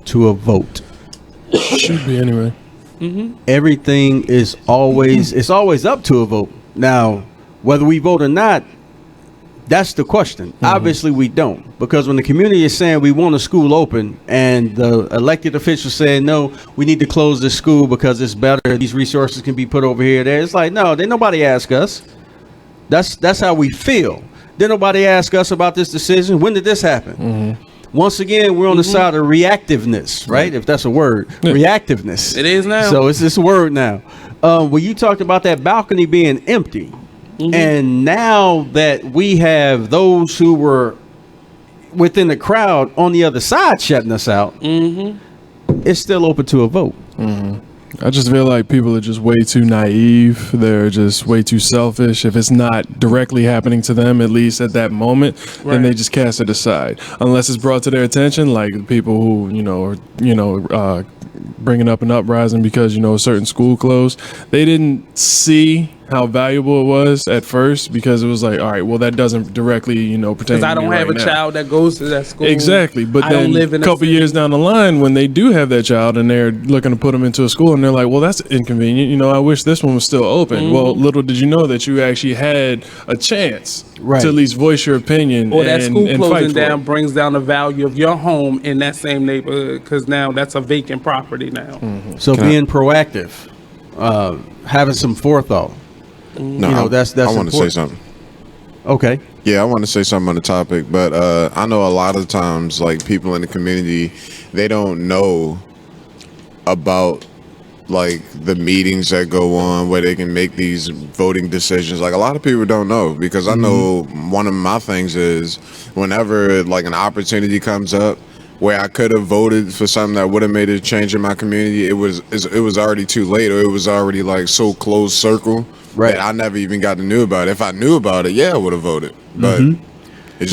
to a vote. Should be anyway. Everything is always up to a vote. Now, whether we vote or not, that's the question. Obviously, we don't, because when the community is saying we want a school open and the elected officials saying, no, we need to close this school because it's better, these resources can be put over here, there. It's like, no, didn't nobody ask us. That's how we feel. Didn't nobody ask us about this decision. When did this happen? Once again, we're on the side of reactiveness, right? If that's a word, reactiveness. It is now. So it's this word now. When you talked about that balcony being empty, and now that we have those who were within the crowd on the other side shutting us out, it's still open to a vote. I just feel like people are just way too naive. They're just way too selfish. If it's not directly happening to them, at least at that moment, then they just cast it aside. Unless it's brought to their attention, like people who, are bringing up an uprising because, a certain school closed. They didn't see how valuable it was at first because it was like, all right, well, that doesn't directly, pertain to me. Because I don't have a child that goes to that school. Exactly. But then a couple years down the line, when they do have that child and they're looking to put them into a school and they're like, well, that's inconvenient. I wish this one was still open. Well, little did you know that you actually had a chance to at least voice your opinion. Or that school closing down brings down the value of your home in that same neighborhood because now that's a vacant property now. So being proactive, having some forethought. No, that's I want to say something. Okay. Yeah, I want to say something on the topic, but I know a lot of times, like, people in the community, they don't know about, like, the meetings that go on where they can make these voting decisions. Like, a lot of people don't know, because I know one of my things is whenever, like, an opportunity comes up where I could have voted for something that would have made a change in my community, it was already too late, or it was already, like, so closed circle that I never even got to know about it. If I knew about it, I would have voted. But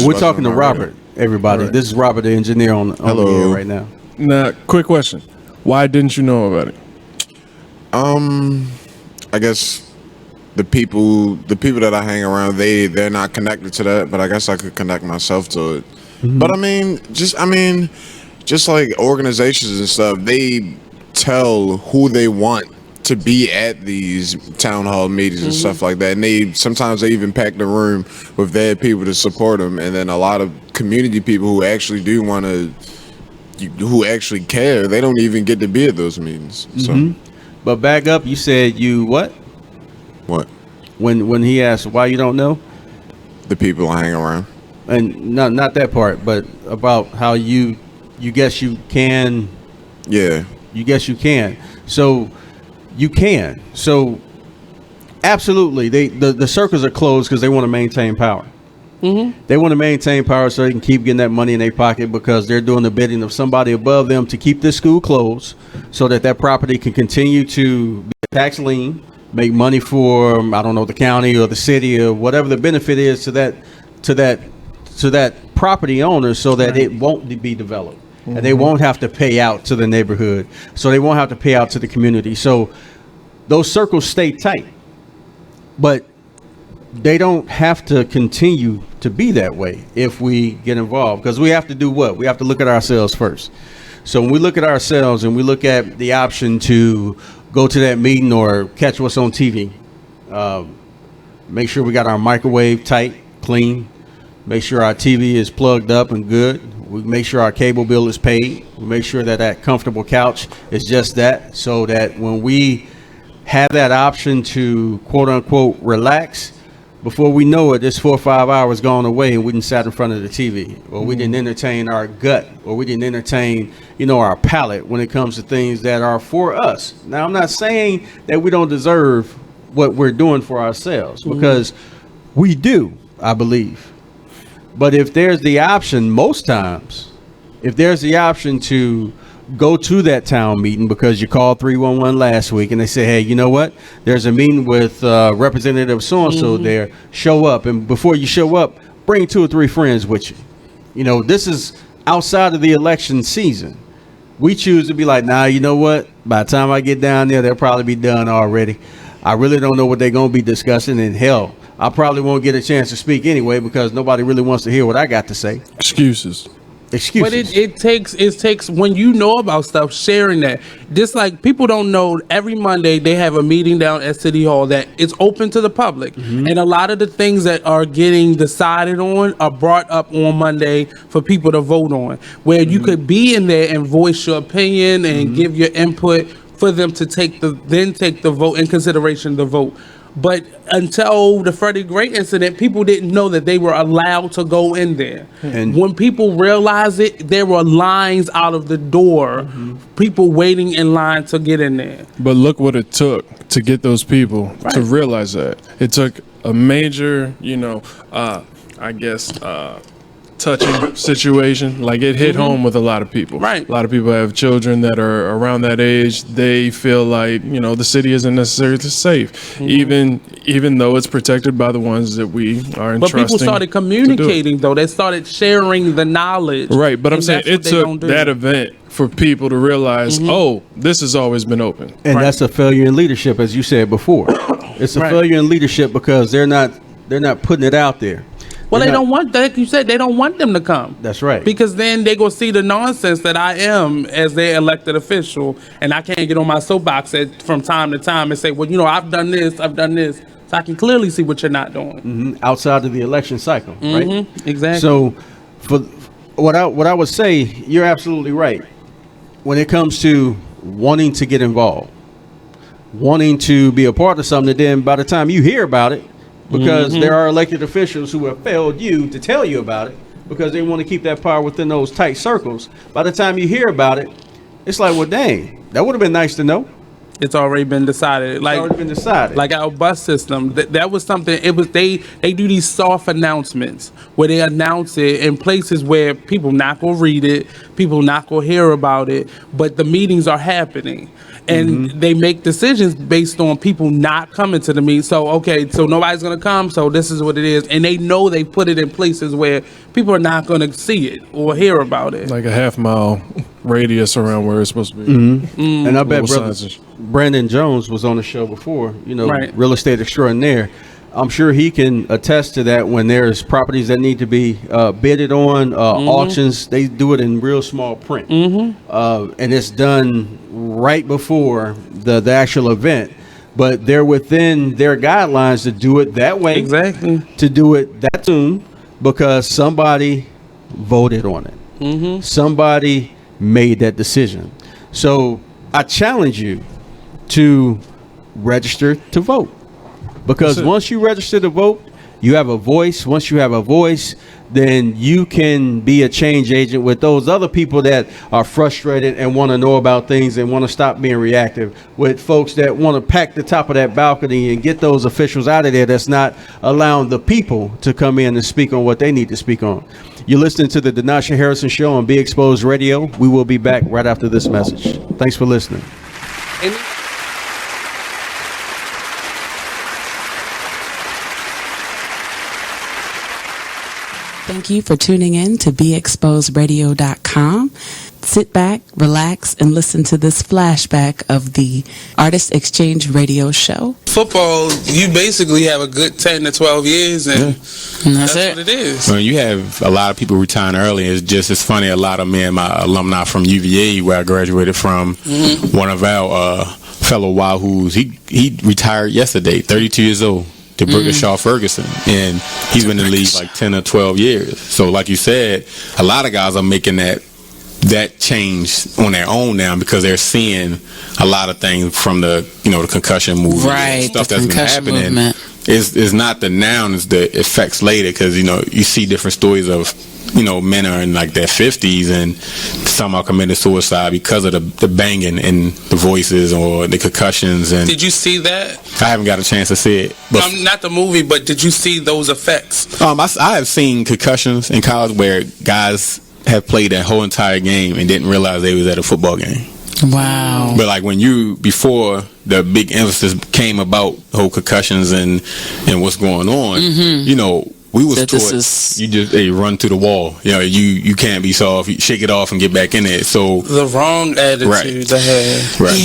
we're talking to Robert, everybody. This is Robert, the engineer on the air right now. Now, quick question. Why didn't you know about it? I guess the people that I hang around, they're not connected to that, but I guess I could connect myself to it. But just like organizations and stuff, they tell who they want to be at these town hall meetings and stuff like that, and sometimes they even pack the room with their people to support them. And then a lot of community people who actually do want to, who actually care, they don't even get to be at those meetings. So, but back up, you said you what? What? When he asked why you don't know, the people I hang around, and not that part, but about how you guess you can. Yeah, you guess you can. So. You can. So, absolutely, the circles are closed because they want to maintain power. They want to maintain power so they can keep getting that money in their pocket because they're doing the bidding of somebody above them to keep this school closed so that property can continue to be a tax lien, make money for, I don't know, the county or the city or whatever the benefit is to that property owner so that it won't be developed. And they won't have to pay out to the neighborhood. So they won't have to pay out to the community. So those circles stay tight. But they don't have to continue to be that way if we get involved. Because we have to do what? We have to look at ourselves first. So when we look at ourselves and we look at the option to go to that meeting or catch what's on TV, make sure we got our microwave tight, clean. Make sure our TV is plugged up and good. We make sure our cable bill is paid. We make sure that comfortable couch is just that, so that when we have that option to quote unquote relax, before we know it, this 4 or 5 hours gone away and we didn't sat in front of the TV, or we didn't entertain our gut, or we didn't entertain, our palate when it comes to things that are for us. Now, I'm not saying that we don't deserve what we're doing for ourselves, because we do, I believe. But if there's the option, most times, if there's the option to go to that town meeting because you called 311 last week and they say, hey, you know what? There's a meeting with Representative so-and-so there. Show up. And before you show up, bring 2 or 3 friends with you. This is outside of the election season. We choose to be like, nah, you know what? By the time I get down there, they'll probably be done already. I really don't know what they're going to be discussing. And hell, I probably won't get a chance to speak anyway because nobody really wants to hear what I got to say. Excuses. But it takes when you know about stuff, sharing that. Just like people don't know, every Monday they have a meeting down at City Hall that is open to the public. And a lot of the things that are getting decided on are brought up on Monday for people to vote on, where you could be in there and voice your opinion and give your input for them to take the vote in consideration, the vote. But until the Freddie Gray incident, people didn't know that they were allowed to go in there. And when people realized it, there were lines out of the door, people waiting in line to get in there. But look what it took to get those people to realize that. It took a major, touching situation. Like, it hit home with a lot of people. Right. A lot of people have children that are around that age. They feel like, you know, the city isn't necessarily safe, even though it's protected by the ones that we are entrusting. But people started communicating, though. They started sharing the knowledge. Right, but I'm And saying that's what it they took don't do. that event for people to realize, oh, this has always been open. And that's a failure in leadership, as you said before. It's a failure in leadership because they're not putting it out there. Well, they don't want that. Like you said, they don't want them to come. That's right. Because then they go see the nonsense that I am as their elected official, and I can't get on my soapbox from time to time and say, well, you know, I've done this. So I can clearly see what you're not doing. Outside of the election cycle, right? Exactly. So, for what I would say, you're absolutely right. When it comes to wanting to get involved, wanting to be a part of something, then by the time you hear about it, because there are elected officials who have failed you to tell you about it because they want to keep that power within those tight circles. By the time you hear about it, it's like, well, dang, that would have been nice to know. It's already been decided. Like, already been decided. Like our bus system, that was something. It was they do these soft announcements where they announce it in places where people not gonna read it, people not gonna hear about it, but the meetings are happening. And they make decisions based on people not coming to the meeting. So, okay, so nobody's going to come, so this is what it is. And they know they put it in places where people are not going to see it or hear about it. Like a half-mile radius around where it's supposed to be. And I bet Little brother Brandon Jones was on the show before, you know, Right. real estate extraordinaire. I'm sure he can attest to that when there's properties that need to be bidded on, auctions, they do it in real small print. And it's done right before the actual event. But they're within their guidelines to do it that way. Exactly. To do it that soon because somebody voted on it. Somebody made that decision. So I challenge you to register to vote. Because once you register to vote, you have a voice. Once you have a voice, then you can be a change agent with those other people that are frustrated and want to know about things and want to stop being reactive, with folks that want to pack the top of that balcony and get those officials out of there that's not allowing the people to come in and speak on what they need to speak on. You're listening to the Denasha Harrison Show on Be Exposed Radio. We will be back right after this message. Thanks for listening. Thank you for tuning in to BeExposedRadio.com. Sit back, relax, and listen to this flashback of the Artist Exchange Radio Show. Football, you basically have a good 10 to 12 years, and that's what it is. Well, you have a lot of people retiring early. It's funny, a lot of me and my alumni from UVA, where I graduated from, one of our fellow Wahoos, he retired yesterday, 32 years old. To Shaw Ferguson, and he's been in the league like 10 or 12 years. So like you said, a lot of guys are making that change on their own now because they're seeing a lot of things from the concussion movement, right? Stuff that's been happening. It's not the noun, it's the effects later, because you see different stories of men are in like their 50s and some are committing suicide because of the banging and the voices or the concussions. And did you see that? I haven't got a chance to see it. But not the movie, but did you see those effects? I have seen concussions in college where guys have played that whole entire game and didn't realize they was at a football game. Wow. But like before the big emphasis came about the whole concussions and what's going on, we was taught you just run to the wall. You can't be soft. You shake it off and get back in it. So the wrong attitude to have. Right.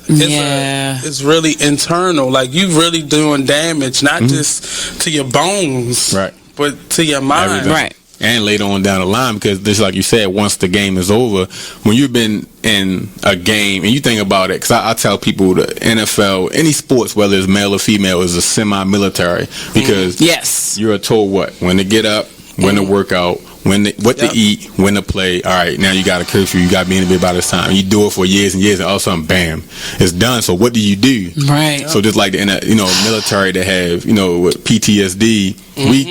It's really internal. Like you really doing damage, not just to your bones, right, but to your mind. Everything. Right. And later on down the line, because just like you said, once the game is over, when you've been in a game and you think about it, because I tell people the NFL, any sports, whether it's male or female, is a semi-military, because you're told when to get up, when to work out, what to eat, when to play. All right, now you got a curfew, you got to be in the bed by this time. You do it for years and years, and all of a sudden, bam, it's done. So what do you do? Right. So just like the military that have with PTSD, we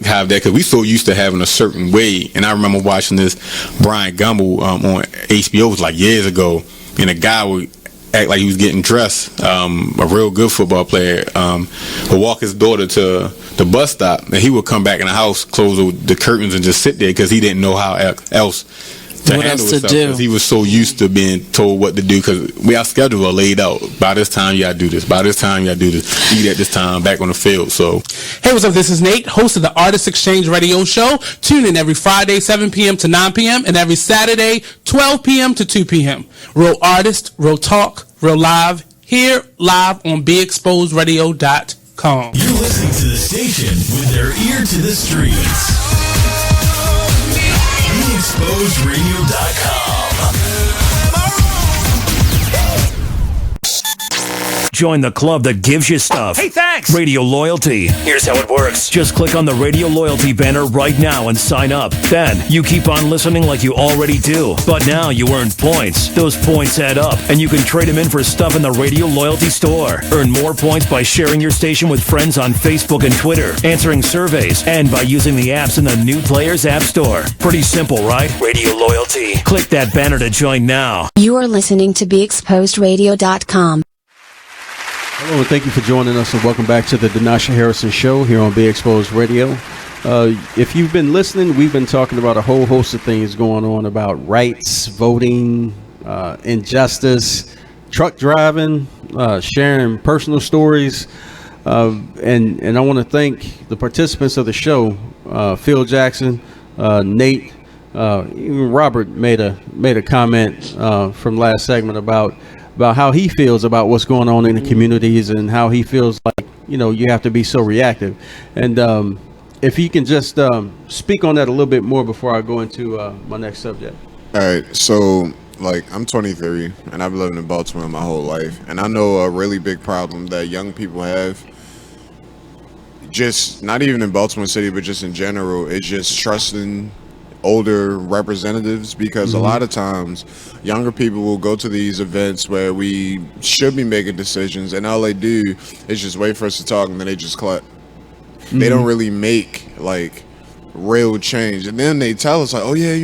have that because we so used to having a certain way. And I remember watching this Brian Gumbel on HBO, it was like years ago, and a guy would act like he was getting dressed. A real good football player would walk his daughter to the bus stop, and he would come back in the house, close the curtains, and just sit there because he didn't know how else to what handle else to himself. do? 'Cause he was so used to being told what to do because our schedule are laid out. By this time, you got to do this. By this time, you got to do this. Eat at this time, back on the field. So, Hey, what's up? This is Nate, host of the Artist Exchange Radio Show. Tune in every Friday, 7 p.m. to 9 p.m. and every Saturday, 12 p.m. to 2 p.m. Real artist, real talk, real live, here live on BeExposedRadio.com. You're listening to the station with their ear to the streets. BeExposedRadio.com. Join the club that gives you stuff. Hey, thanks! Radio Loyalty. Here's how it works. Just click on the Radio Loyalty banner right now and sign up. Then, you keep on listening like you already do. But now you earn points. Those points add up, and you can trade them in for stuff in the Radio Loyalty store. Earn more points by sharing your station with friends on Facebook and Twitter, answering surveys, and by using the apps in the New Players App Store. Pretty simple, right? Radio Loyalty. Click that banner to join now. You are listening to BeExposedRadio.com. Hello, and thank you for joining us, and welcome back to the Denasha Harrison Show here on Be Exposed Radio. If you've been listening, we've been talking about a whole host of things going on about rights, voting, injustice, truck driving, sharing personal stories, and I want to thank the participants of the show, Phil Jackson, Nate, even Robert made a comment from last segment about how he feels about what's going on in the communities and how he feels like, you have to be so reactive. And if you can just speak on that a little bit more before I go into my next subject. All right, so I'm 23 and I've been living in Baltimore my whole life, and I know a really big problem that young people have, just not even in Baltimore City but just in general, is just trusting older representatives, because a lot of times younger people will go to these events where we should be making decisions, and all they do is just wait for us to talk, and then they just clap. They don't really make real change, and then they tell us oh yeah,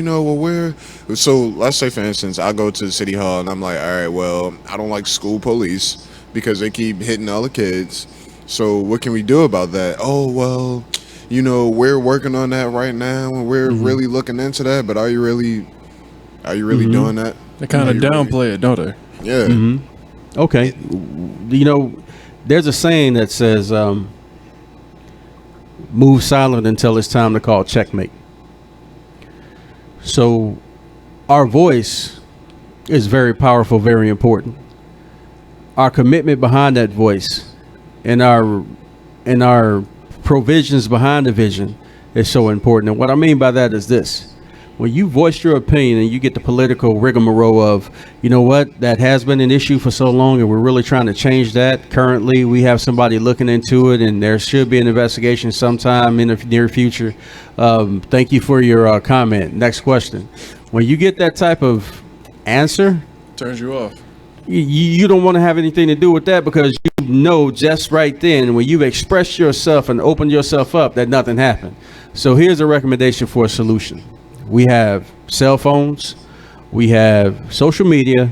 so let's say for instance I go to the city hall and I'm like, all right, well, I don't like school police because they keep hitting all the kids, so what can we do about that? Oh, well, we're working on that right now, and we're really looking into that. But are you really doing that? They kind of downplay it, don't they? Yeah. Okay. There's a saying that says, "Move silent until it's time to call checkmate." So, our voice is very powerful, very important. Our commitment behind that voice, and our provisions behind the vision is so important. And what I mean by that is this: when you voice your opinion and you get the political rigmarole of, that has been an issue for so long and we're really trying to change that. Currently, we have somebody looking into it and there should be an investigation sometime in the near future. Thank you for your comment. Next question. When you get that type of answer, turns you off. You don't want to have anything to do with that, because you know just right then when you've expressed yourself and opened yourself up that nothing happened. So here's a recommendation for a solution. We have cell phones, we have social media,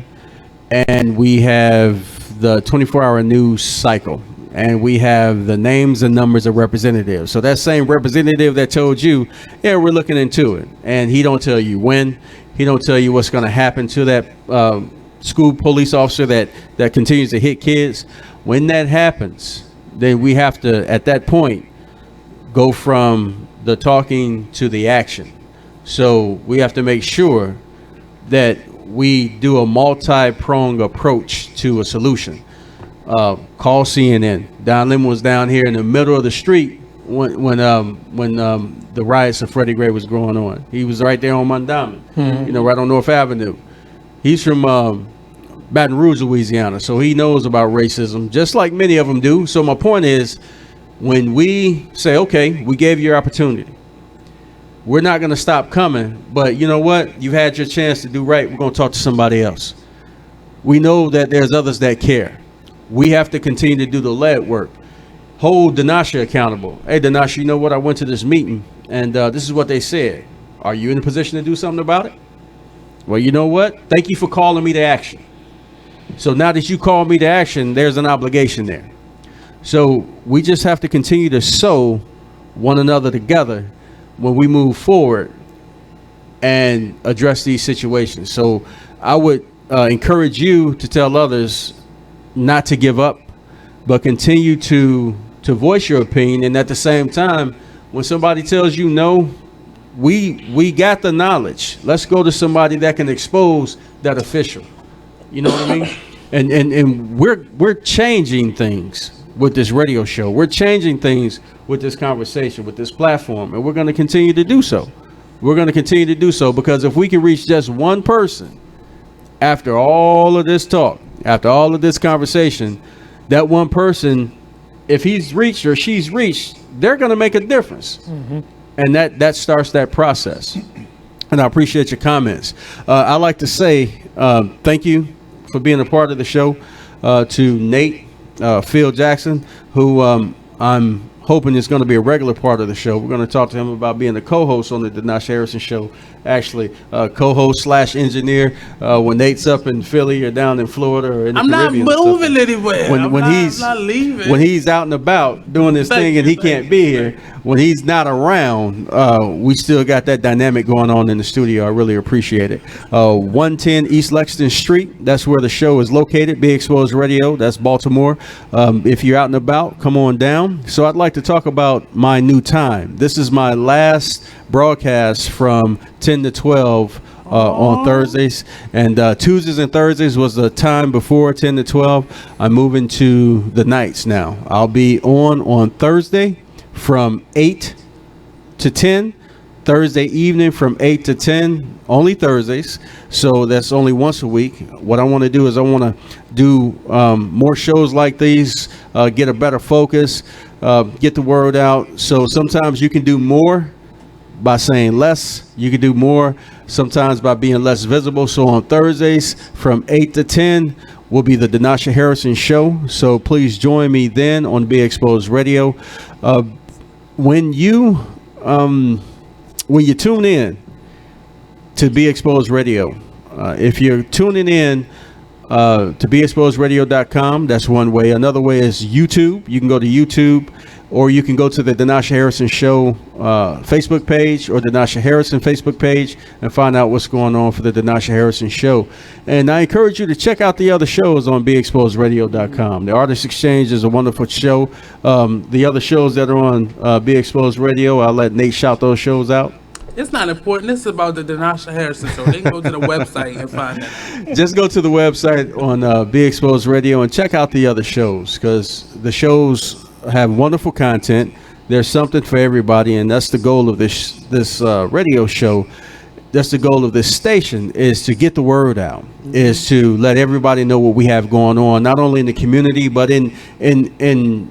and we have the 24-hour news cycle, and we have the names and numbers of representatives. So that same representative that told you, yeah, we're looking into it, and he don't tell you when, he don't tell you what's going to happen to that school police officer that continues to hit kids. When that happens, then we have to, at that point, go from the talking to the action. So we have to make sure that we do a multi-pronged approach to a solution. Call CNN. Don Lemon was down here in the middle of the street when the riots of Freddie Gray was going on. He was right there on Mondawmin, right on North Avenue. He's from Baton Rouge, Louisiana, so he knows about racism, just like many of them do. So my point is, when we say, okay, we gave you your opportunity, we're not going to stop coming, but you know what? You've had your chance to do right. We're going to talk to somebody else. We know that there's others that care. We have to continue to do the lead work. Hold Denasha accountable. Hey, Denasha, you know what? I went to this meeting, and this is what they said. Are you in a position to do something about it? Well, you know what? Thank you for calling me to action. So now that you call me to action, there's an obligation there. So we just have to continue to sew one another together when we move forward and address these situations. So I would encourage you to tell others not to give up, but continue to voice your opinion. And at the same time, when somebody tells you no, we got the knowledge. Let's go to somebody that can expose that official. You know what I mean? And we're changing things with this radio show. We're changing things with this conversation, with this platform, and we're going to continue to do so. We're going to continue to do so, because if we can reach just one person after all of this talk, after all of this conversation, that one person, if he's reached or she's reached, they're going to make a difference. Mm-hmm. And that starts that process. And I appreciate your comments. I like to say thank you for being a part of the show to Nate Phil Jackson, who I'm hoping is going to be a regular part of the show. We're going to talk to him about being a co-host on the Denasha Harrison Show. Actually, co-host / engineer when Nate's up in Philly or down in Florida or in the Caribbean. I'm not moving anywhere. When he's not leaving. When he's out and about doing his thing and he can't be here, when he's not around, we still got that dynamic going on in the studio. I really appreciate it. 110 East Lexington Street. That's where the show is located. Be Exposed Radio. That's Baltimore. If you're out and about, come on down. So I'd like to talk about my new time. This is my last broadcast from 10 to 12 on Thursdays, and Tuesdays and Thursdays was the time before 10 to 12. I'm moving to the nights now. I'll be on Thursday from 8 to 10, Thursday evening from 8 to 10, only Thursdays, so that's only once a week. What I want to do is I want to do more shows like these, get a better focus, get the word out. So sometimes you can do more by saying less. You can do more sometimes by being less visible. So on Thursdays from 8 to 10 will be the Denasha Harrison Show. So please join me then on Be Exposed Radio. When you tune in to Be Exposed Radio, if you're tuning in to BeExposedRadio.com, that's one way. Another way is YouTube. You can go to YouTube, or you can go to the Denasha Harrison Show Facebook page or Denasha Harrison Facebook page and find out what's going on for the Denasha Harrison Show. And I encourage you to check out the other shows on BeExposedRadio.com. The Artist Exchange is a wonderful show. The other shows that are on Be Exposed Radio, I'll let Nate shout those shows out. It's not important. It's about the Denasha Harrison Show. They can go to the website and find it. Just go to the website on Be Exposed Radio and check out the other shows, because the shows have wonderful content. There's something for everybody, and that's the goal of this radio show. That's the goal of this station, is to get the word out, is to let everybody know what we have going on, not only in the community, but in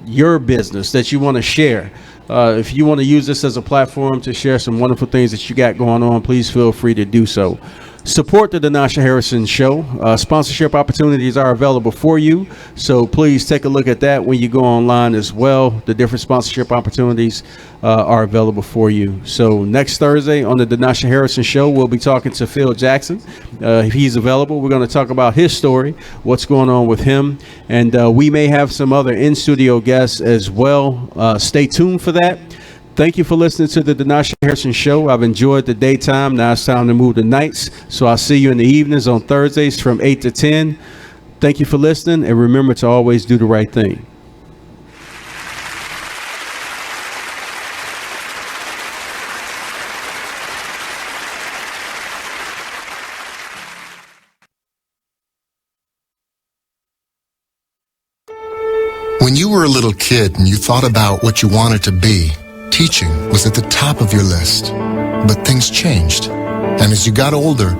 your business that you want to share. If you want to use this as a platform to share some wonderful things that you got going on, please feel free to do so. Support the Denasha Harrison Show. Sponsorship opportunities are available for you, so please take a look at that when you go online as well. The different sponsorship opportunities are available for you. So next Thursday on the Denasha Harrison Show, we'll be talking to Phil Jackson. If he's available, we're going to talk about his story, what's going on with him, and we may have some other in-studio guests as well. Stay tuned for that. Thank you for listening to the Denasha Harrison Show. I've enjoyed the daytime. Now it's time to move to nights. So I'll see you in the evenings on Thursdays from 8 to 10. Thank you for listening, and remember to always do the right thing. When you were a little kid and you thought about what you wanted to be, teaching was at the top of your list. But things changed. And as you got older,